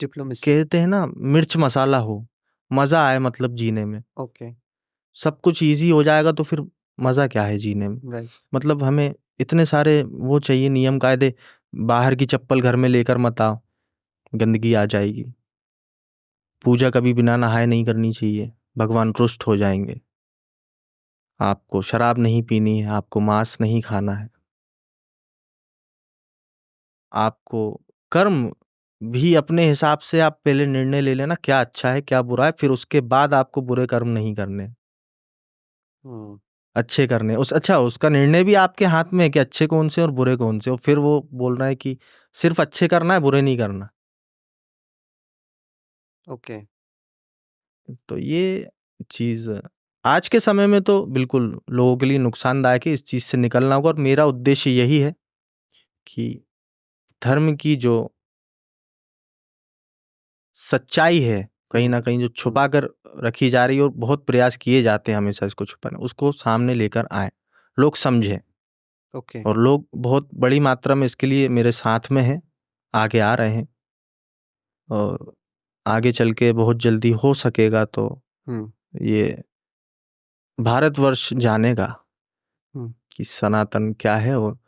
डिप्लोमेसी। कहते हैं ना, मिर्च मसाला हो, मजा आए मतलब जीने में। ओके। सब कुछ इजी हो जाएगा तो फिर मजा क्या है जीने में। राइट। मतलब हमें इतने सारे वो चाहिए नियम कायदे। बाहर की चप्पल घर में लेकर मत आओ, गंदगी आ जाएगी। पूजा कभी बिना नहाए नहीं करनी चाहिए, भगवान रुष्ट हो जाएंगे। आपको शराब नहीं पीनी है, आपको मांस नहीं खाना है, आपको कर्म भी अपने हिसाब से आप पहले निर्णय ले लेना क्या अच्छा है क्या बुरा है, फिर उसके बाद आपको बुरे कर्म नहीं करने, हम्म। अच्छे करने। उसका निर्णय भी आपके हाथ में है कि अच्छे कौन से और बुरे कौन से। और फिर वो बोल रहा है कि सिर्फ अच्छे करना है, बुरे नहीं करना। ओके। तो ये चीज आज के समय में तो बिल्कुल लोगों के लिए नुकसानदायक है। इस चीज से निकलना होगा और मेरा उद्देश्य यही है कि धर्म की जो सच्चाई है कहीं ना कहीं जो छुपा कर रखी जा रही है और बहुत प्रयास किए जाते हैं हमेशा इसको छुपाने, उसको सामने लेकर आए, लोग समझें। ओके। और लोग बहुत बड़ी मात्रा में इसके लिए मेरे साथ में हैं, आगे आ रहे हैं। और आगे चल के बहुत जल्दी हो सकेगा तो हम्म। ये भारतवर्ष जानेगा हम्म। कि सनातन क्या है और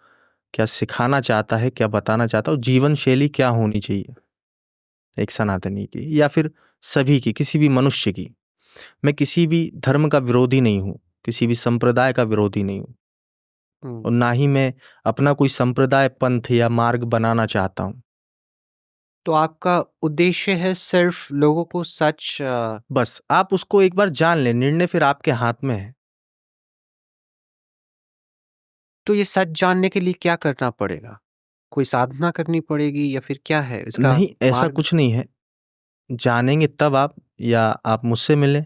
क्या सिखाना चाहता है, क्या बताना चाहता है, और जीवन शैली क्या होनी चाहिए एक सनातनी की या फिर सभी की, किसी भी मनुष्य की। मैं किसी भी धर्म का विरोधी नहीं हूँ, किसी भी संप्रदाय का विरोधी नहीं हूँ, और ना ही मैं अपना कोई संप्रदाय, पंथ या मार्ग बनाना चाहता हूँ। तो आपका उद्देश्य है सिर्फ लोगों को सच बस आप उसको एक बार जान लें, निर्णय फिर आपके हाथ में है। तो ये सच जानने के लिए क्या करना पड़ेगा? कोई साधना करनी पड़ेगी या फिर क्या है इसका नहीं, ऐसा मार्ग? कुछ नहीं है। जानेंगे तब आप, या आप मुझसे मिलें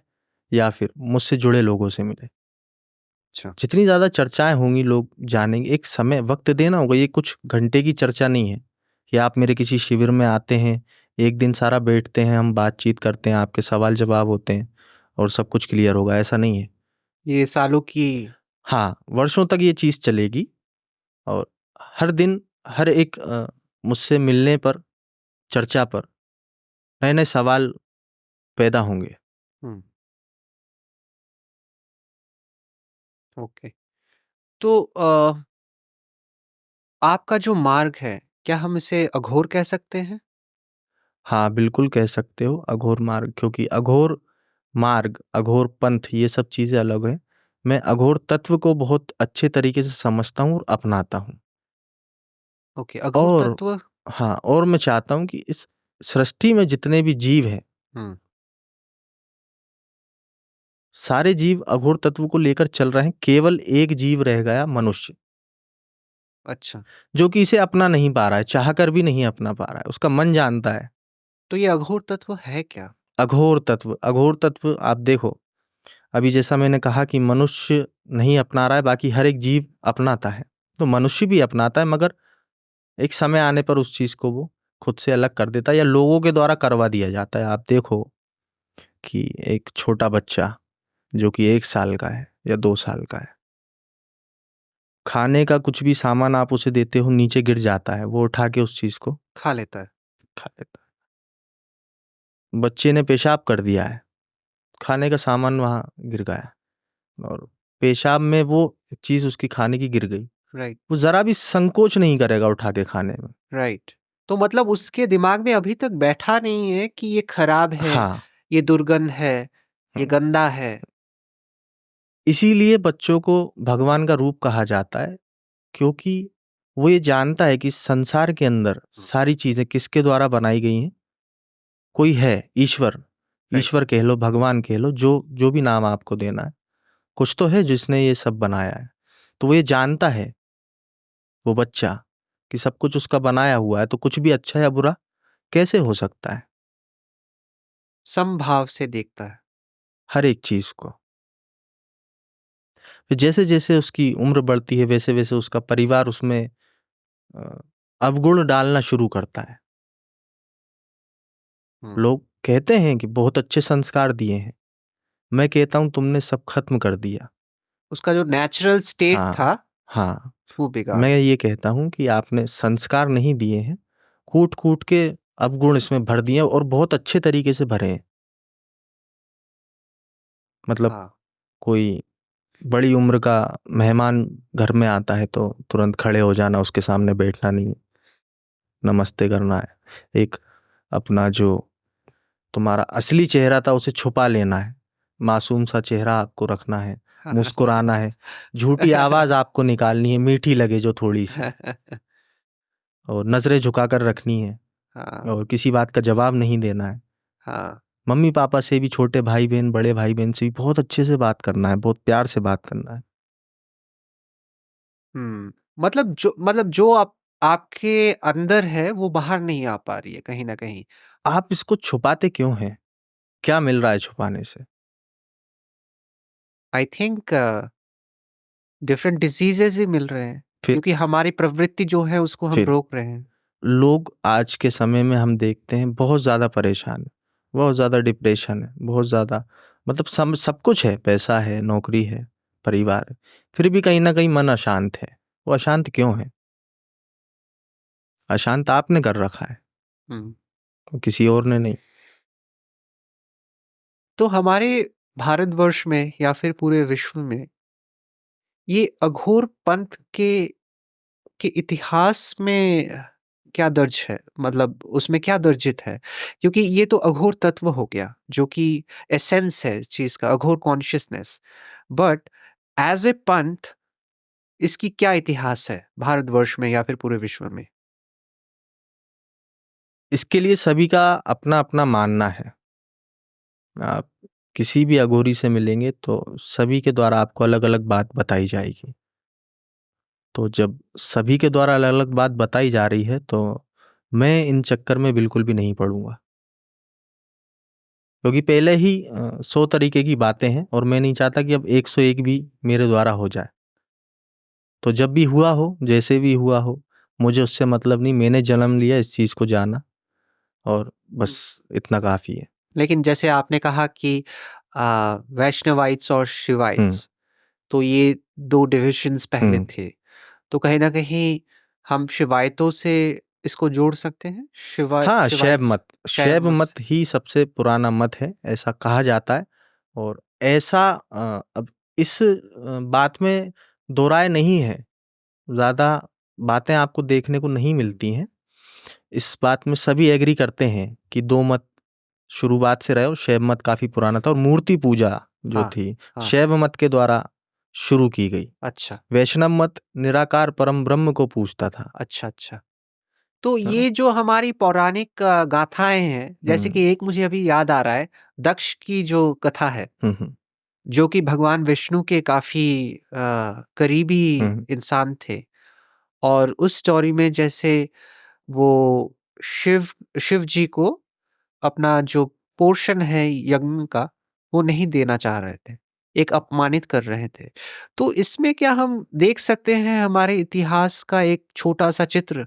या फिर मुझसे जुड़े लोगों से मिलें। अच्छा। जितनी ज़्यादा चर्चाएं होंगी लोग जानेंगे। एक समय वक्त देना होगा, ये कुछ घंटे की चर्चा नहीं है कि आप मेरे किसी शिविर में आते हैं, एक दिन सारा बैठते हैं, हम बातचीत करते हैं, आपके सवाल जवाब होते हैं और सब कुछ क्लियर होगा, ऐसा नहीं है। ये सालों की। हाँ, वर्षों तक ये चीज़ चलेगी। और हर दिन हर एक मुझसे मिलने पर, चर्चा पर नए नए सवाल पैदा होंगे। हम्म। ओके। तो आपका जो मार्ग है, क्या हम इसे अघोर कह सकते हैं? हाँ, बिल्कुल कह सकते हो अघोर मार्ग, क्योंकि अघोर मार्ग, अघोर पंथ, ये सब चीज़ें अलग हैं। मैं अघोर तत्व को बहुत अच्छे तरीके से समझता हूँ और अपनाता हूँ। ओके, अघोर और तत्व। हाँ, और मैं चाहता हूँ कि इस सृष्टि में जितने भी जीव हैं, हम्म। सारे जीव अघोर तत्व को लेकर चल रहे हैं। केवल एक जीव रह गया, मनुष्य, अच्छा। जो कि इसे अपना नहीं पा रहा है, चाहकर भी नहीं अपना पा रहा है। उसका मन जानता है। तो ये अघोर तत्व है क्या? अघोर तत्व, अघोर तत्व आप देखो, अभी जैसा मैंने कहा कि मनुष्य नहीं अपना रहा है, बाकी हर एक जीव अपनाता है। तो मनुष्य भी अपनाता है, मगर एक समय आने पर उस चीज को वो खुद से अलग कर देता है या लोगों के द्वारा करवा दिया जाता है। आप देखो कि एक छोटा बच्चा जो कि 1 साल का है या 2 साल का है, खाने का कुछ भी सामान आप उसे देते हो, नीचे गिर जाता है, वो उठा के उस चीज को खा लेता है। खा लेता है। बच्चे ने पेशाब कर दिया है, खाने का सामान वहां गिर गया और पेशाब में वो चीज उसकी खाने की गिर गई, राइट। वो जरा भी संकोच नहीं करेगा उठा के खाने में। राइट। तो मतलब उसके दिमाग में अभी तक बैठा नहीं है कि ये खराब है, हाँ। ये दुर्गंध है, ये गंदा है। इसीलिए बच्चों को भगवान का रूप कहा जाता है, क्योंकि वो ये जानता है कि संसार के अंदर सारी चीजें किसके द्वारा बनाई गई हैं, कोई है, ईश्वर, राइट। ईश्वर कह लो, भगवान कह लो, जो जो भी नाम आपको देना है, कुछ तो है जिसने ये सब बनाया है। तो वो ये जानता है, वो बच्चा, कि सब कुछ उसका बनाया हुआ है, तो कुछ भी अच्छा या बुरा कैसे हो सकता है? समभाव से देखता है। हर एक चीज को। फिर जैसे जैसे उसकी उम्र बढ़ती है, वैसे वैसे उसका परिवार उसमें अ, अवगुण डालना शुरू करता है। हम्म, लोग कहते हैं कि बहुत अच्छे संस्कार दिए हैं, मैं कहता हूं तुमने सब खत्म कर दिया। उसका जो नेचुरल स्टेट हाँ, था हाँ, वो बिगाड़ मैं दिया। ये कहता हूं कि आपने संस्कार नहीं दिए हैं, कूट कूट के अवगुण इसमें भर दिए, और बहुत अच्छे तरीके से भरे हैं। मतलब हाँ। कोई बड़ी उम्र का मेहमान घर में आता है तो तुरंत खड़े हो जाना, उसके सामने बैठना नहीं, नमस्ते करना है। एक अपना जो तुम्हारा असली चेहरा था उसे छुपा लेना है, मासूम सा चेहरा आपको रखना है, मुस्कुराना है, झूठी आवाज आपको निकालनी है, मीठी लगे जो थोड़ी सी, और नजरें झुकाकर रखनी है, हाँ। और किसी बात का जवाब नहीं देना है। हाँ। मम्मी पापा से भी, छोटे भाई बहन, बड़े भाई बहन से भी बहुत अच्छे से बात करना है, बहुत प्यार से बात करना है। मतलब जो आप आपके अंदर है वो बाहर नहीं आ पा रही है कहीं ना कहीं। आप इसको छुपाते क्यों हैं? क्या मिल रहा है छुपाने से? आई थिंक डिफरेंट डिजीजेस ही मिल रहे हैं, फिर क्योंकि हमारी प्रवृत्ति जो है उसको हम फिर रोक रहे हैं। लोग आज के समय में हम देखते हैं बहुत ज़्यादा परेशान है, बहुत ज़्यादा डिप्रेशन है, बहुत ज़्यादा, मतलब सब कुछ है, पैसा है, नौकरी है, परिवार है, फिर भी कहीं ना कहीं मन अशांत है। वो अशांत क्यों है? अशांत आपने कर रखा है, हम्म। तो किसी और ने नहीं। तो हमारे भारतवर्ष में या फिर पूरे विश्व में ये अघोर पंथ के इतिहास में क्या दर्ज है, मतलब उसमें क्या दर्जित है? क्योंकि ये तो अघोर तत्व हो गया जो कि एसेंस है इस चीज का, अघोर कॉन्शियसनेस। बट एज ए पंथ इसकी क्या इतिहास है भारतवर्ष में या फिर पूरे विश्व में? इसके लिए सभी का अपना अपना मानना है। आप किसी भी अघोरी से मिलेंगे तो सभी के द्वारा आपको अलग अलग बात बताई जाएगी। तो जब सभी के द्वारा अलग अलग बात बताई जा रही है, तो मैं इन चक्कर में बिल्कुल भी नहीं पड़ूंगा, क्योंकि पहले ही 100 तरीके की बातें हैं, और मैं नहीं चाहता कि अब 101 भी मेरे द्वारा हो जाए। तो जब भी हुआ हो, जैसे भी हुआ हो, मुझे उससे मतलब नहीं, मैंने जन्म लिया इस चीज़ को जाना, और बस इतना काफ़ी है। लेकिन जैसे आपने कहा कि वैष्णवाइट्स और हम्म, शिवाइट्स, तो ये दो डिविजन्स पहले हम्म। थे। तो कहीं ना कहीं हम शिवायतों से इसको जोड़ सकते हैं, हाँ, शैव शिवाइट्स, मत, शैव शैव मत मत से। ही सबसे पुराना मत है, ऐसा कहा जाता है। और ऐसा अब इस बात में दो राय नहीं है, ज़्यादा बातें आपको देखने को नहीं मिलती हैं। इस बात में सभी एग्री करते हैं कि दो मत शुरुआत से रहे, और शैव मत काफ़ी पुराना था, और मूर्ति पूजा जो हाँ। थी हाँ। शैव मत के द्वारा शुरू की गई। अच्छा। वैष्णव मत निराकार परम ब्रह्म को पूजता था। अच्छा। अच्छा। तो हाँ, ये जो हमारी पौराणिक गाथाएं हैं, जैसे हम्म, कि एक मुझे अभी याद आ रहा है, दक्ष की जो कथा है, हम्म, जो कि भगवान विष्णु के काफी करीबी हम्म, इंसान थे। और उस स्टोरी में जैसे वो शिव शिव जी को अपना जो पोर्शन है यज्ञ का वो नहीं देना चाह रहे थे, एक अपमानित कर रहे थे। तो इसमें क्या हम देख सकते हैं हमारे इतिहास का एक छोटा सा चित्र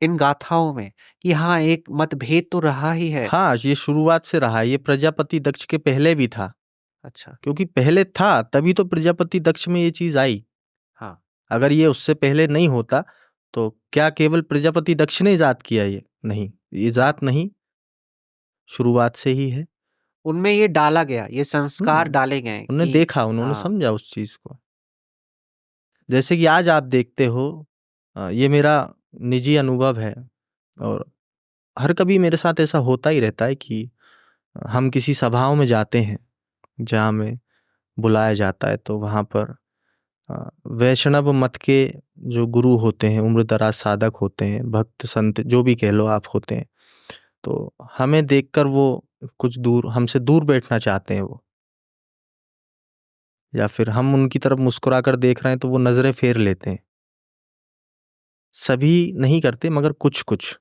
इन गाथाओं में, कि हाँ एक मतभेद तो रहा ही है? हाँ, ये शुरुआत से रहा है, ये प्रजापति दक्ष के पहले भी था, अच्छा। क्योंकि पहले था तभी तो प्रजापति दक्ष में ये चीज आई। हाँ। अगर ये उससे पहले नहीं होता, तो क्या केवल प्रजापति दक्ष ने इजाद किया? ये नहीं, ये हाँ। इजाद नहीं, शुरुआत से ही है। उनमें ये डाला गया, ये संस्कार हम्म, डाले गए उन्होंने कि देखा, उन्होंने हाँ। समझा उस चीज को। जैसे कि आज आप देखते हो, ये मेरा निजी अनुभव है, और हर कभी मेरे साथ ऐसा होता ही रहता है कि हम किसी सभाओं में जाते हैं जहाँ हमें बुलाया जाता है, तो वहाँ पर वैष्णव मत के जो गुरु होते हैं, उम्र दराज साधक होते हैं, भक्त संत जो भी कह लो आप होते हैं, तो हमें देखकर वो कुछ दूर हमसे दूर बैठना चाहते हैं वो, या फिर हम उनकी तरफ मुस्कुराकर देख रहे हैं तो वो नज़रें फेर लेते हैं। सभी नहीं करते मगर कुछ-कुछ।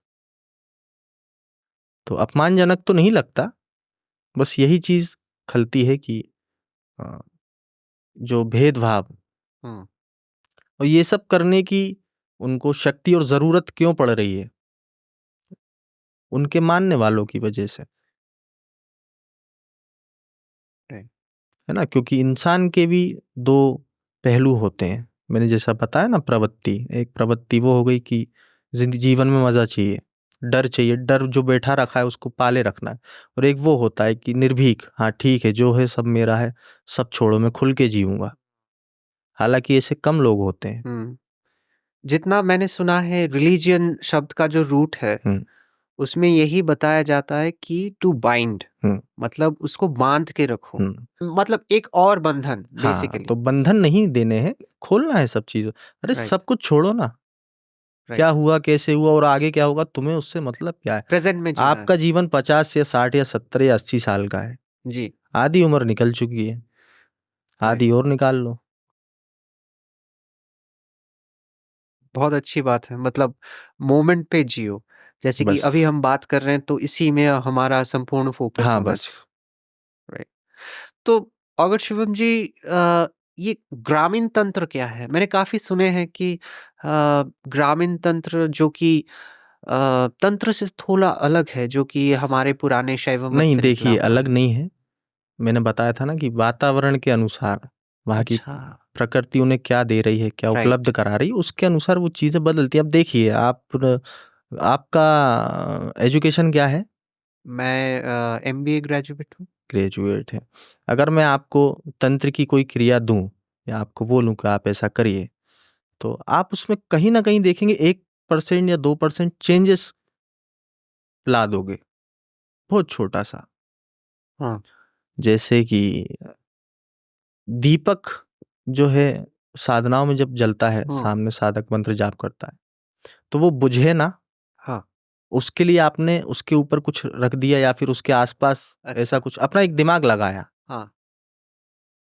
तो अपमानजनक तो नहीं लगता, बस यही चीज़ खलती है कि अ, जो भेदभाव हुँ, और ये सब करने की उनको शक्ति और ज़रूरत क्यों पड़ रही है? उनके मानने वालों की वजह से, राइट। है ना? क्योंकि इंसान के भी 2 पहलू होते हैं। मैंने जैसा बताया ना प्रवृत्ति, एक प्रवृत्ति वो हो गई कि जीवन में मज़ा चाहिए, डर चाहिए, डर जो बैठा रखा है उसको पाले रखना है। और एक वो होता है कि निर्भीक, हाँ ठीक है, जो है सब मेरा है, सब छोड़ो मैं खुल के जीऊँगा। हालाँकि ऐसे कम लोग होते हैं। हुँ। जितना मैंने सुना है रिलीजियन शब्द का जो रूट है, हुँ, उसमें यही बताया जाता है कि टू बाइंड हुँ, मतलब उसको बाँध के रखो। हुँ। मतलब एक और बंधन हाँ, बेसिकली। तो बंधन नहीं देने हैं, खोलना है सब चीज़। अरे राइट, सब कुछ छोड़ो ना, क्या राइट। हुआ, कैसे हुआ और आगे क्या होगा तुम्हें उससे मतलब क्या है? प्रेज़ेंट में जीना है। आपका जीवन 50 या 60 या 70 या 80 साल का है। जी, आधी उम्र निकल चुकी है, राइट। आधी और निकाल लो। बहुत अच्छी बात है। मतलब मोमेंट पे जियो। जैसे कि अभी बस। हम बात कर रहे हैं तो इसी में हमारा संपूर्ण फ़ोकस हाँ, होना चाहिए। बस। राइट। तो अगर शिवम जी ये ग्रामीण तंत्र क्या है? मैंने काफ़ी सुने हैं कि ग्रामीण तंत्र जो कि तंत्र से थोड़ा अलग है, जो कि हमारे पुराने शैव मत नहीं से निकला देखिए, हुआ अलग है। नहीं है। मैंने बताया था ना कि वातावरण के अनुसार, वहाँ की अच्छा, प्रकृति उन्हें क्या दे रही है, क्या राइट। उपलब्ध करा रही है, उसके अनुसार वो चीज़ें बदलती हैं। अब देखिए आपका एजुकेशन क्या है? मैं एमबीए ग्रेजुएट हूँ। ग्रेजुएट है। अगर मैं आपको तंत्र की कोई क्रिया दूँ या आपको बोलूँ कि आप ऐसा करिए, तो आप उसमें कहीं न कहीं देखेंगे 1% या 2% चेंजेस ला दोगे, बहुत छोटा-सा। हाँ, जैसे कि दीपक जो है साधनाओं में जब जलता है, हुँ, सामने साधक मंत्र जाप करता है, तो वो बुझे ना, हाँ, उसके लिए आपने उसके ऊपर कुछ रख दिया या फिर उसके आस-पास ऐसा अच्छा, कुछ अपना एक दिमाग लगाया। हाँ,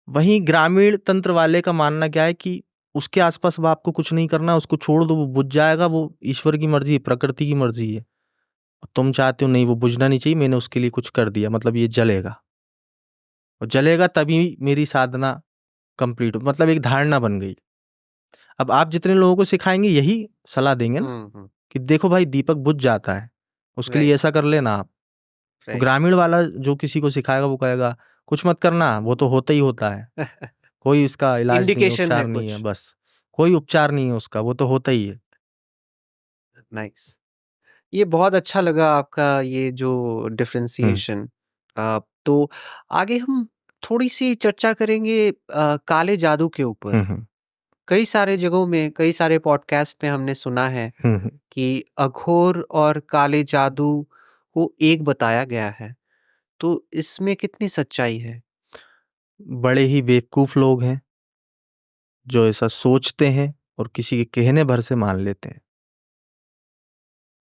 वहीं ग्रामीण तंत्र वाले का मानना क्या है कि उसके आस-पास अब आपको कुछ नहीं करना, उसको छोड़ दो, वो बुझ जाएगा, वो ईश्वर की मर्ज़ी है, प्रकृति की मर्ज़ी है। तुम चाहते हो नहीं वो बुझना नहीं चाहिए, मैंने उसके लिए कुछ कर दिया, मतलब ये जलेगा और जलेगा तभी मेरी साधना कंप्लीट हो, मतलब एक धारणा बन गई। अब आप जितने लोगों को सिखाएँगे यही सलाह देंगे ना हुँ, हुँ, कि देखो भाई दीपक बुझ जाता है, उसके लिए राइट, ऐसा कर लेना आप। तो राइट। ग्रामीण वाला जो किसी को सिखाएगा वो कहेगा कुछ मत करना, वो तो होता ही होता है। कोई इसका इलाज नहीं है, इंडिकेशन है उपचार नहीं है, कुछ। बस। कोई उपचार नहीं है उसका, वो तो होता ही है। नाइस। ये बहुत अच्छा लगा आपका ये जो हुँ, डिफरेंशिएशन। तो आगे हम थोड़ी-सी चर्चा करेंगे काले जादू के ऊपर। हुँ, हुँ, कई सारे जगहों में, कई सारे पॉडकास्ट में हमने सुना है हुँ, हुँ। कि अघोर और काले जादू को एक बताया गया है। तो इसमें कितनी सच्चाई है? बड़े ही बेवकूफ़ लोग हैं, जो ऐसा सोचते हैं और किसी के कहने भर से मान लेते हैं।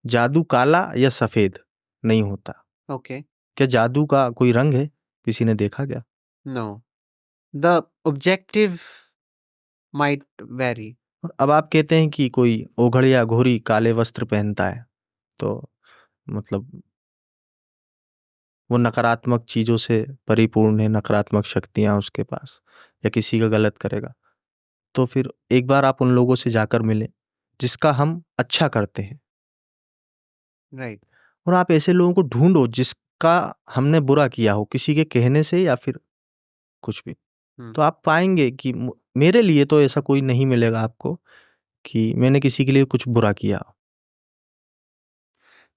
जादू काला या सफ़ेद नहीं होता। ओके, क्या जादू का कोई रंग है? किसी ने देखा क्या? No. The objective might vary. अब आप कहते हैं कि कोई ओघड़ या घोरी काले वस्त्र पहनता है, तो मतलब वो नकारात्मक चीज़ों से परिपूर्ण है, नकारात्मक शक्तियाँ उसके पास या किसी का गलत करेगा। तो फिर एक बार आप उन लोगों से जाकर मिलें, जिसका हम अच्छा करते हैं राइट। और आप ऐसे लोगों को ढूँढो जिसका हमने बुरा किया हो, किसी के कहने से या फिर कुछ भी। हुँ, तो आप पाएँगे कि मेरे लिए तो ऐसा कोई नहीं मिलेगा आपको कि मैंने किसी के लिए कुछ बुरा किया।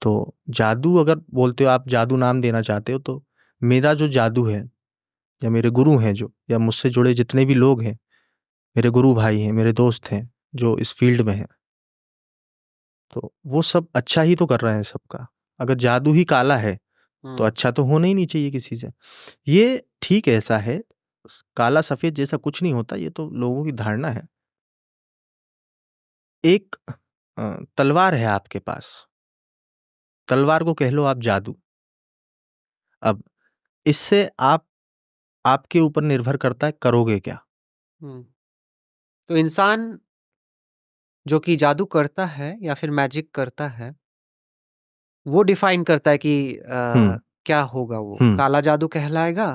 तो जादू अगर बोलते हो आप जादू नाम देना चाहते हो तो मेरा जो जादू है या मेरे गुरु हैं जो या मुझसे जुड़े जितने भी लोग हैं, मेरे गुरु भाई हैं, मेरे दोस्त हैं, जो इस फ़ील्ड में हैं, तो वो सब अच्छा ही तो कर रहे हैं सबका। अगर जादू ही काला है, तो हुँ, अच्छा तो होना ही नहीं चाहिए किसी से। ये ठीक है ऐसा है, काला-सफ़ेद जैसा कुछ नहीं होता, ये तो लोगों की धारणा है। एक तलवार है आपके पास, तलवार को कह लो आप जादू। अब इससे आपके ऊपर निर्भर करता है करोगे क्या। तो इंसान जो कि जादू करता है या फिर मैजिक करता है, वो डिफाइन करता है कि क्या होगा, वो काला जादू कहलाएगा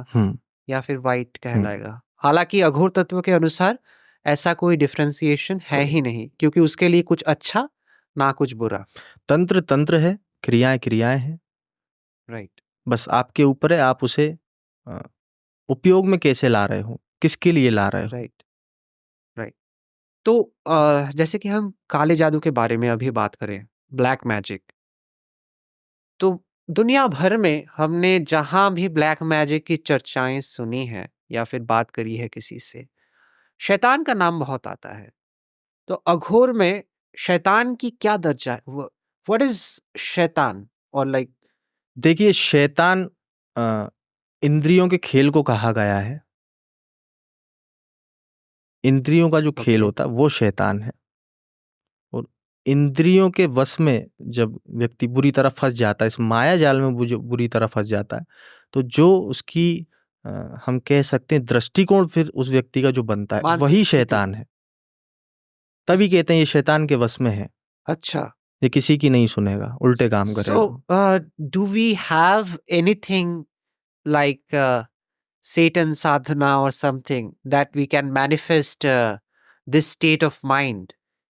या फिर वाइट कहलाएगा। हालांकि अघोर तत्व के अनुसार ऐसा कोई डिफरेंशिएशन है ही नहीं, क्योंकि उसके लिए कुछ अच्छा ना कुछ बुरा। तंत्र तंत्र है, क्रियाएं क्रियाएं हैं। राइट। बस आपके ऊपर है, आप उसे उपयोग में कैसे ला रहे हो, किसके लिए ला रहे हो। Right right. तो जैसे कि हम काले जादू के बारे में अभी बात करें, ब्लैक मैजिक, तो दुनिया भर में हमने जहां भी ब्लैक मैजिक की चर्चाएं सुनी है या फिर बात करी है किसी से, शैतान का नाम बहुत आता है। तो अघोर में शैतान की क्या दर्जा है? व्हाट इज शैतान? और लाइक, देखिए, शैतान इंद्रियों के खेल को कहा गया है। इंद्रियों का जो खेल होता है वो शैतान है। और इंद्रियों के वश में जब व्यक्ति बुरी तरह फंस जाता है, इस माया जाल में बुरी तरह फंस जाता है, तो जो उसकी हम कह सकते हैं दृष्टिकोण फिर उस व्यक्ति का जो बनता है, वही शैतान है। तभी कहते हैं ये शैतान के वश में है। अच्छा, ये किसी की नहीं सुनेगा, उल्टे काम करेगा। So do we have anything like Satan sadhana or something that we can manifest this state of mind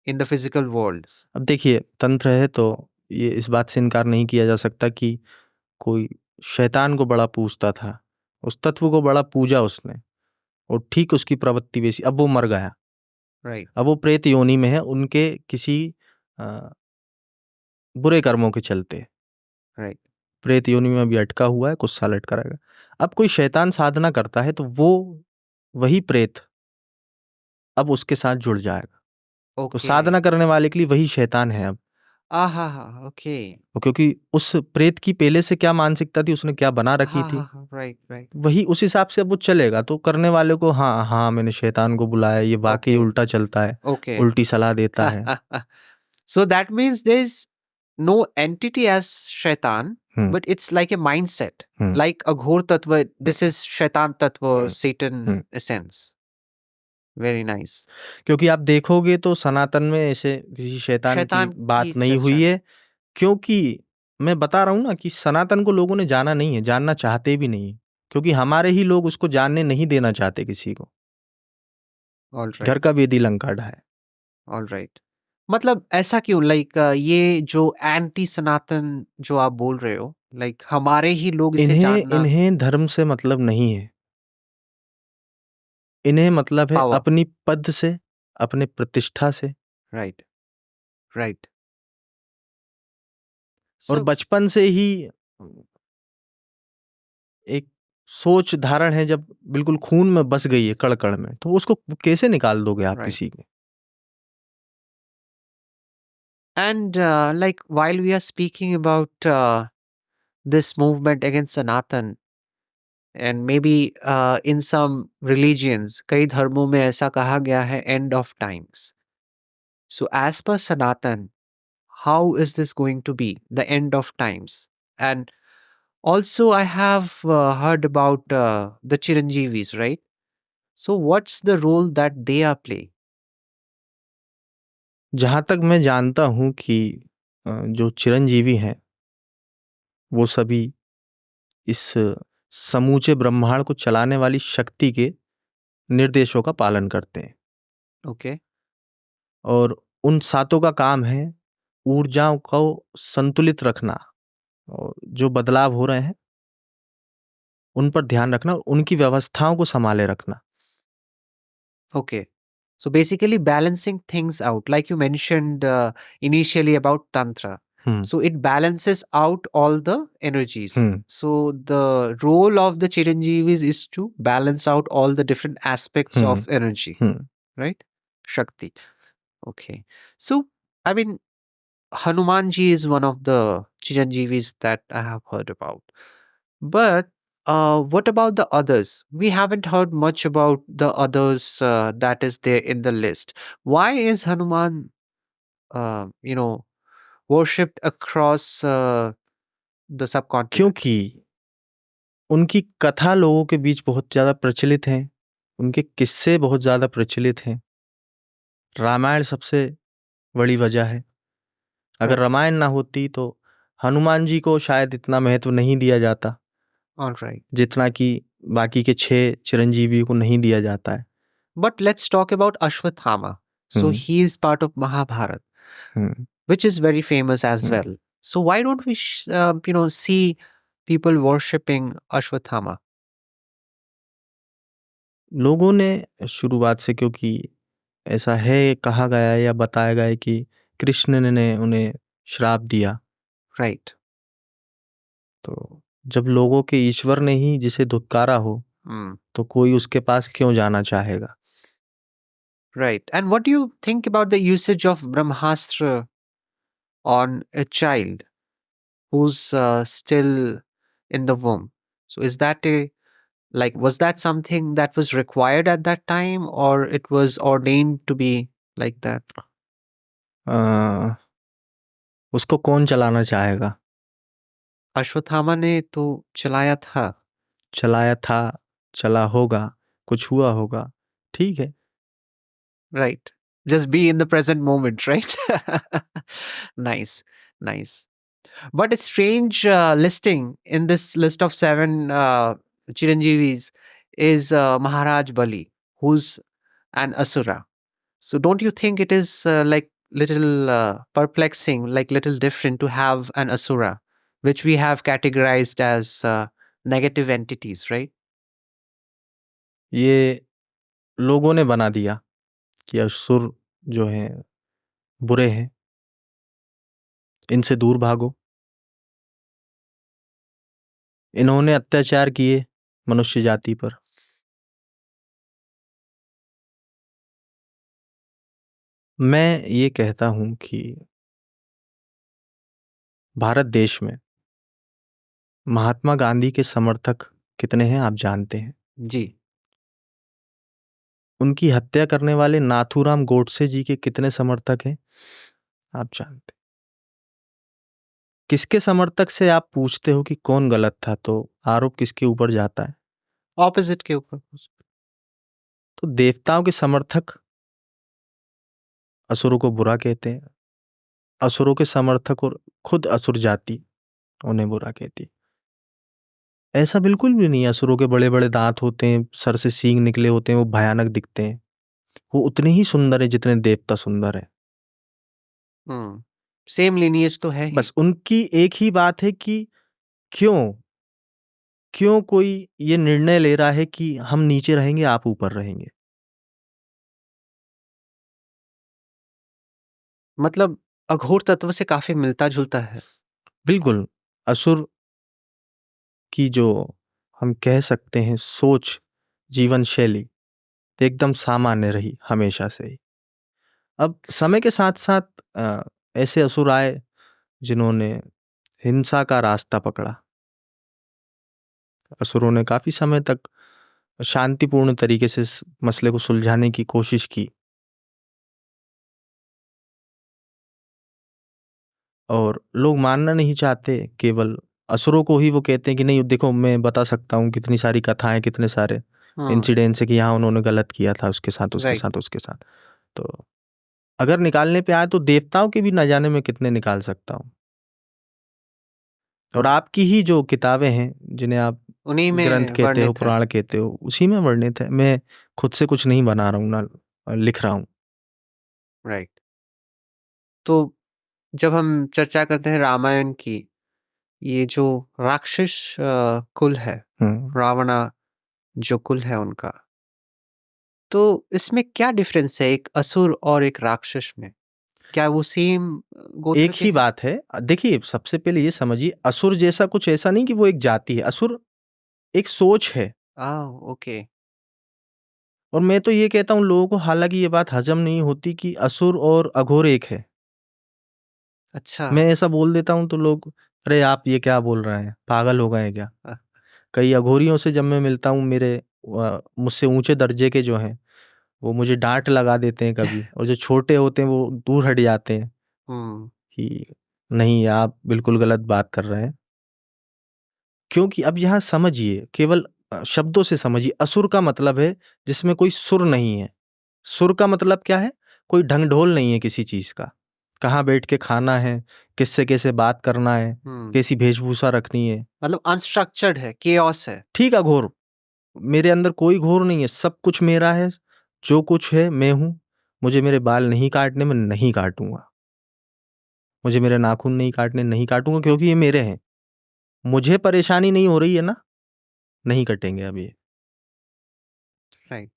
in the physical world? अब देखिए, तंत्र है तो ये इस बात से इनकार नहीं किया जा सकता कि कोई शैतान को बड़ा पूजता था, उस तत्व को बड़ा पूजा उसने, और ठीक उसकी प्रवृत्ति वैसी। अब वो मर गया, राइट। अब वो प्रेत योनि में है, उनके किसी बुरे कर्मों के चलते। राइट। प्रेत योनि में अभी अटका हुआ है, कुछ साल अटका रहेगा। अब कोई शैतान साधना करता है तो वो वही प्रेत अब उसके साथ जुड़ जाएगा। तो साधना करने वाले के लिए वही शैतान है अब। ओके। क्योंकि उस प्रेत की पहले से क्या मानसिकता थी, उसने क्या बना रखी थी, राइट। वही उस हिसाब से अब वो चलेगा। तो करने वाले को हाँ मैंने शैतान को बुलाया, ये वाकई उल्टा चलता है, उल्टी सलाह देता है। So that means there's no entity as shaitan, but it's like a mindset, like Aghor Tattva. This is shaitan tattva, Satan essence. Very nice. क्योंकि आप देखोगे तो सनातन में ऐसे किसी शैतान की बात नहीं हुई है, क्योंकि मैं बता रहा हूँ ना कि सनातन को लोगों ने जाना नहीं है, जानना चाहते भी नहीं, क्योंकि हमारे ही लोग उसको जानने नहीं देना चाहते किसी को। घर का वेदी लंका ढाए। ऑलराइट। मतलब ऐसा क्यों? लाइक ये जो एंटी सनातन जो आप बोल रहे हो, लाइक हमारे ही लोग इसे जानना। इन्हें धर्म से मतलब नहीं है, इन्हें मतलब है अपनी पद से, अपने प्रतिष्ठा से। राइट। और बचपन से ही एक सोच धारण है, जब बिल्कुल खून में बस गई है कड़-कड़ में, तो उसको कैसे निकाल दोगे आप किसी के? And like while we are speaking about this movement against Sanatan, and maybe in some religions, कई धर्मों में ऐसा कहा गया है end of times. So as per Sanatan, how is this going to be the end of times? And also I have heard about the Chiranjeevis, right? So what's the role that they are playing? जहां तक मैं जानता हूं कि जो चिरंजीवी हैं वो सभी इस समूचे ब्रह्मांड को चलाने वाली शक्ति के निर्देशों का पालन करते हैं। ओके। और उन सातों का काम है ऊर्जाओं को संतुलित रखना, और जो बदलाव हो रहे हैं उन पर ध्यान रखना, और उनकी व्यवस्थाओं को संभाले रखना। Okay. So basically balancing things out, like you mentioned initially about Tantra. So it balances out all the energies. So the role of the Chiranjeevis is to balance out all the different aspects of energy, right? Shakti. Okay. So, I mean, Hanumanji is one of the Chiranjeevis that I have heard about. But what about the others? We haven't heard much about the others that is there in the list. Why is Hanuman, worshipped across the subcontinent. क्योंकि उनकी कथा लोगों के बीच बहुत ज़्यादा प्रचलित हैं, उनके किस्से बहुत ज़्यादा प्रचलित हैं। रामायण सबसे बड़ी वजह है। अगर Right. रामायण ना होती तो हनुमान जी को शायद इतना महत्व नहीं दिया जाता All right. जितना कि बाकी के 6 चिरंजीवियों को नहीं दिया जाता है। But let's talk about Ashwathama. So hmm, he is part of Mahabharata, hmm, which is very famous as hmm. well. So why don't we, see people worshipping Ashwathama? लोगों ने शुरुआत से, क्योंकि ऐसा है कहा गया है या बताया गया है कि कृष्ण ने उन्हें श्राप दिया, Right. तो जब लोगों के ईश्वर ने ही जिसे धुतकारा हो Hmm. तो कोई उसके पास क्यों जाना चाहेगा। Right. And what do you think about the usage of Brahmastra on a child who's still in the womb? So is that was that something that was required at that time, or it was ordained to be like that? अ, उसको कौन चलाना चाहेगा। अश्वत्थामा ने तो चलाया था। चलाया था, चला होगा, कुछ हुआ होगा, ठीक है। Right. Just be in the present moment, right? Nice, nice. But it's strange listing in this list of 7 Chiranjeevis is Maharaj Bali, who's an Asura. So don't you think it is like little perplexing, like little different to have an Asura, which we have categorized as negative entities, right? ये लोगों ने बना दिया कि असुर जो हैं बुरे हैं, इनसे दूर भागो। इन्होंने अत्याचार किए मनुष्य जाति पर। मैं ये कहता हूं कि भारत देश में महात्मा गांधी के समर्थक कितने हैं आप जानते हैं। जी। उनकी हत्या करने वाले नाथूराम गोडसे जी के कितने समर्थक हैं आप जानते हैं। किसके समर्थक से आप पूछते हो कि कौन गलत था तो आरोप किसके ऊपर जाता है। ऑपोजिट के ऊपर। तो देवताओं के समर्थक असुरों को बुरा कहते हैं, असुरों के समर्थक और खुद असुर जाति उन्हें बुरा कहती है। ऐसा बिल्कुल भी नहीं है। असुरों के बड़े बड़े दांत होते हैं, सर से सींग निकले होते हैं, वो भयानक दिखते हैं। वो उतने ही सुंदर है जितने देवता सुंदर है। सेम लिनिएज तो है ही। बस उनकी एक ही बात है कि क्यों क्यों कोई ये निर्णय ले रहा है कि हम नीचे रहेंगे आप ऊपर रहेंगे। मतलब अघोर तत्व से काफी मिलता जुलता है। बिल्कुल। असुर की जो हम कह सकते हैं सोच, जीवन शैली एकदम सामान्य रही हमेशा से ही। अब समय के साथ साथ ऐसे असुर आए जिन्होंने हिंसा का रास्ता पकड़ा। असुरों ने काफी समय तक शांतिपूर्ण तरीके से इस मसले को सुलझाने की कोशिश की और लोग मानना नहीं चाहते। केवल असुरों को ही वो कहते हैं कि नहीं देखो मैं बता सकता हूँ कितनी सारी कथाएं, कितने सारे इंसिडेंट्स है कि यहाँ उन्होंने गलत किया था उसके साथ उसके Right. साथ उसके साथ। तो अगर निकालने पे आए तो देवताओं के भी न जाने में कितने निकाल सकता हूँ। और आपकी ही जो किताबें हैं जिन्हें आप उन्हीं में ग्रंथ कहते हो, वर्णित है। पुराण कहते हो, उसी में वर्णित है। मैं खुद से कुछ नहीं बना रहा हूँ ना लिख रहा हूँ। राइट। तो जब हम चर्चा करते हैं रामायण की, ये जो राक्षस कुल है, रावणा जो कुल है उनका, तो इसमें क्या डिफरेंस है एक असुर और एक राक्षस में? क्या वो सेम गोत्र एक के ही हैं? बात है। देखिए सबसे पहले ये समझिए, असुर जैसा कुछ ऐसा नहीं कि वो एक जाति है। असुर एक सोच है। ओके। और मैं तो ये कहता हूँ लोगों को, हालांकि ये बात हजम नहीं होती कि असुर और अघोर एक है। अच्छा। मैं ऐसा बोल देता हूँ तो लोग, अरे आप ये क्या बोल रहे हैं, पागल हो गए हैं क्या। अ, कई अघोरियों से जब मैं मिलता हूँ, मेरे मुझसे ऊंचे दर्जे के जो हैं वो मुझे डांट लगा देते हैं कभी, और जो छोटे होते हैं वो दूर हट जाते हैं हम्म। कि नहीं आप बिल्कुल गलत बात कर रहे हैं। क्योंकि अब यहाँ समझिए, केवल शब्दों से समझिए, असुर का मतलब है जिसमें कोई सुर नहीं है। सुर का मतलब क्या है? कोई ढंग ढोल नहीं है किसी चीज का, कहाँ बैठ के खाना है, किससे कैसे बात करना है, कैसी वेशभूषा रखनी है। मतलब अनस्ट्रक्चर्ड है, केओस है। ठीक है, घोर। मेरे अंदर कोई घोर नहीं है, सब कुछ मेरा है, जो कुछ है मैं हूं। मुझे मेरे बाल नहीं काटने, मैं नहीं काटूंगा। मुझे मेरे नाखून नहीं काटने, नहीं काटूंगा, क्योंकि ये मेरे हैं। मुझे परेशानी नहीं हो रही है ना, नहीं कटेंगे अब ये। राइट।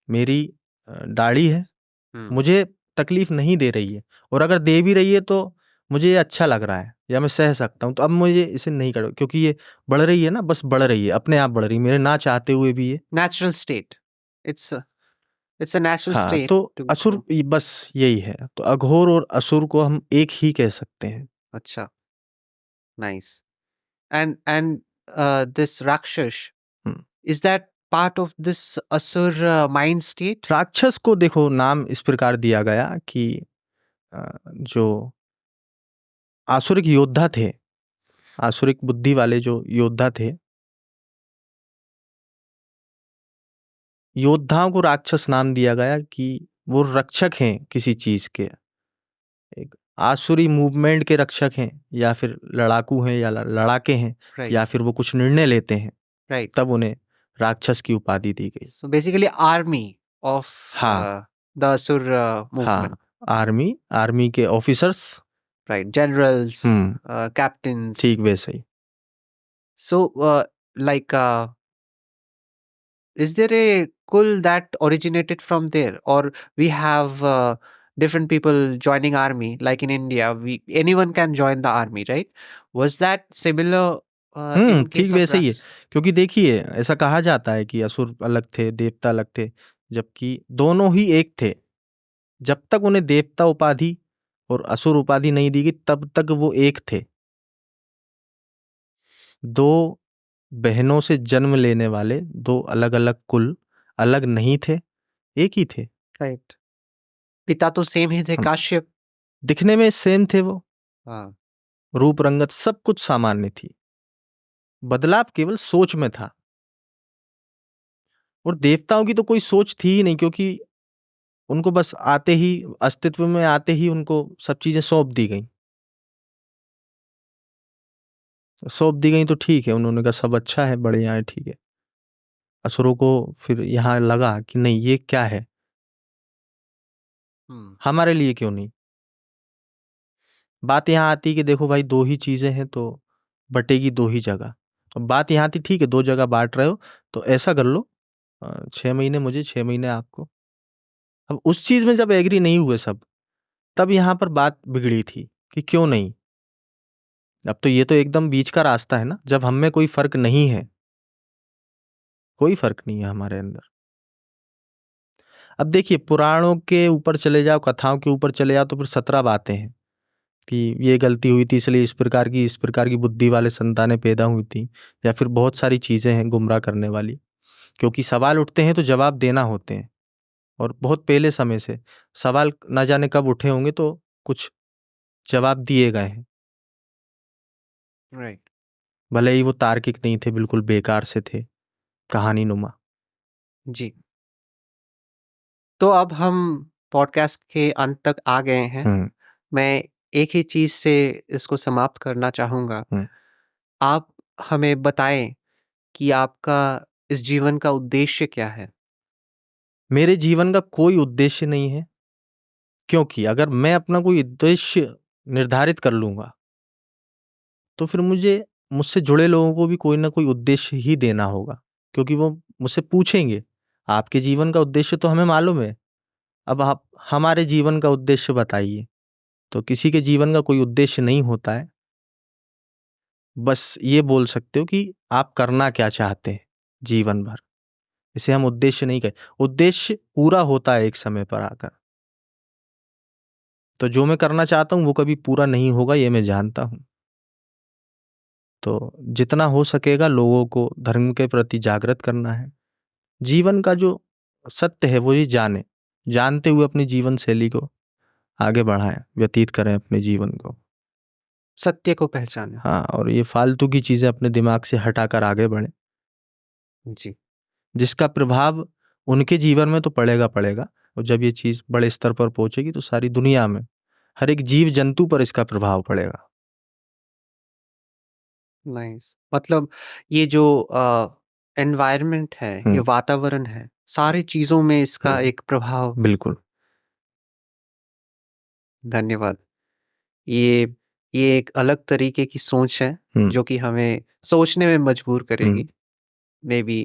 मेरी दाढ़ी है, मुझे तकलीफ नहीं दे रही है, और अगर दे भी रही है तो मुझे ये अच्छा लग रहा है या मैं सह सकता हूँ, तो अब मुझे इसे नहीं करो, क्योंकि ये बढ़ रही है ना, बस बढ़ रही है, अपने आप बढ़ रही है, मेरे ना चाहते हुए भी ये। Natural state. It's it's a natural हाँ, स्टेट तो टू असुर बस यही है। तो अघोर और असुर को हम एक ही कह सकते हैं। अच्छा, nice. And this Rakshas, hmm. is that part of this Asur mind state? राक्षस को देखो नाम इस प्रकार दिया गया कि जो आसुरिक योद्धा थे, आसुरिक बुद्धि वाले जो योद्धा थे, योद्धाओं को राक्षस नाम दिया गया कि वो रक्षक हैं किसी चीज के, एक आसुरी मूवमेंट के रक्षक हैं, या फिर लड़ाकू हैं, या लड़ाके हैं, Right, या फिर वो कुछ निर्णय लेते हैं, right. तब उन्हें राक्षस की उपाधि दी गई। So basically, army of हाँ, the Asur movement. हाँ, आर्मी, आर्मी के ऑफिसर्स। Right, generals, captains. ठीक वैसे ही। So, like, is there a kul that originated from there, or we have different people joining army? Like in India, we anyone can join the army, right? Was that similar in ठीक case of वैसे ही है, Raksh? क्योंकि देखिए ऐसा कहा जाता है कि असुर अलग थे, देवता अलग थे, जबकि दोनों ही एक थे। जब तक उन्हें देवता उपाधि और असुर उपाधि नहीं दी गई, तब तक वो एक थे। दो बहनों से जन्म लेने वाले दो अलग अलग कुल अलग नहीं थे, एक ही थे। Right. पिता तो सेम ही थे, हम काश्यप। दिखने में सेम थे, वो हाँ, रूप रंगत सब कुछ सामान्य थी, बदलाव केवल सोच में था। और देवताओं की तो कोई सोच थी ही नहीं, क्योंकि उनको बस आते ही, अस्तित्व में आते ही उनको सब चीजें सौंप दी गई। सौंप दी गई तो ठीक है, उन्होंने कहा सब अच्छा है, बढ़िया है, ठीक है। असुरों को फिर यहाँ लगा कि नहीं, ये क्या है, हमारे लिए क्यों नहीं। बात यहाँ आती कि देखो भाई, दो ही चीजें हैं तो बटेगी दो ही जगह। अब बात यहाँ आती, ठीक है, दो जगह बांट रहे हो तो ऐसा कर लो, 6 महीने मुझे, 6 महीने आपको। अब उस चीज में जब एग्री नहीं हुए सब, तब यहाँ पर बात बिगड़ी थी कि क्यों नहीं। अब तो ये तो एकदम बीच का रास्ता है ना, जब हम में कोई फर्क नहीं है, कोई फर्क नहीं है हमारे अंदर। अब देखिए, पुराणों के ऊपर चले जाओ, कथाओं के ऊपर चले जाओ, तो फिर 17 बातें हैं कि ये गलती हुई थी, इसलिए इस प्रकार की बुद्धि वाले संतानें पैदा हुई थी, या फिर बहुत सारी चीजें हैं गुमराह करने वाली। क्योंकि सवाल उठते हैं तो जवाब देना होते हैं, और बहुत पहले समय से सवाल न जाने कब उठे होंगे, तो कुछ जवाब दिए गए हैं। राइट। भले ही वो तार्किक नहीं थे, बिल्कुल बेकार से थे, कहानी नुमा। जी। तो अब हम पॉडकास्ट के अंत तक आ गए हैं। मैं एक ही चीज से इसको समाप्त करना चाहूंगा। आप हमें बताएं कि आपका इस जीवन का उद्देश्य क्या है? मेरे जीवन का कोई उद्देश्य नहीं है, क्योंकि अगर मैं अपना कोई उद्देश्य निर्धारित कर लूंगा, तो फिर मुझे मुझसे जुड़े लोगों को भी कोई ना कोई उद्देश्य ही देना होगा, क्योंकि वो मुझसे पूछेंगे आपके जीवन का उद्देश्य तो हमें मालूम है, अब आप हमारे जीवन का उद्देश्य बताइए। तो किसी के जीवन का कोई उद्देश्य नहीं होता है, बस ये बोल सकते हो कि आप करना क्या चाहते हैं जीवन भर। इसे हम उद्देश्य नहीं कहें, उद्देश्य पूरा होता है एक समय पर आकर। तो जो मैं करना चाहता हूं वो कभी पूरा नहीं होगा, ये मैं जानता हूं। तो जितना हो सकेगा लोगों को धर्म के प्रति जागृत करना है, जीवन का जो सत्य है वो ही जाने, जानते हुए अपनी जीवन शैली को आगे बढ़ाएं, व्यतीत करें अपने जीवन को। सत्य को पहचाने। हाँ, और ये फालतू की चीज़ें अपने दिमाग से हटाकर आगे बढ़ें। जी। जिसका प्रभाव उनके जीवन में तो पड़ेगा पड़ेगा, और जब ये चीज़ बड़े स्तर पर पहुँचेगी तो सारी दुनिया में हर एक जीव जंतु पर इसका प्रभाव पड़ेगा। नाइस। मतलब ये जो एनवायरनमेंट है, ये वातावरण है, सारी चीज़ों में इसका एक प्रभाव। बिल्कुल। धन्यवाद। ये ये एक अलग तरीके की सोच है जो कि हमें सोचने में मजबूर करेगी। मे बी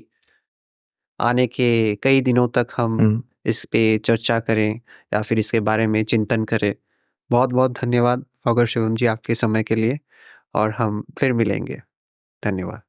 आने के कई दिनों तक हम इस पे चर्चा करें या फिर इसके बारे में चिंतन करें। बहुत-बहुत धन्यवाद ऑगर शिवम जी आपके समय के लिए, और हम फिर मिलेंगे। धन्यवाद।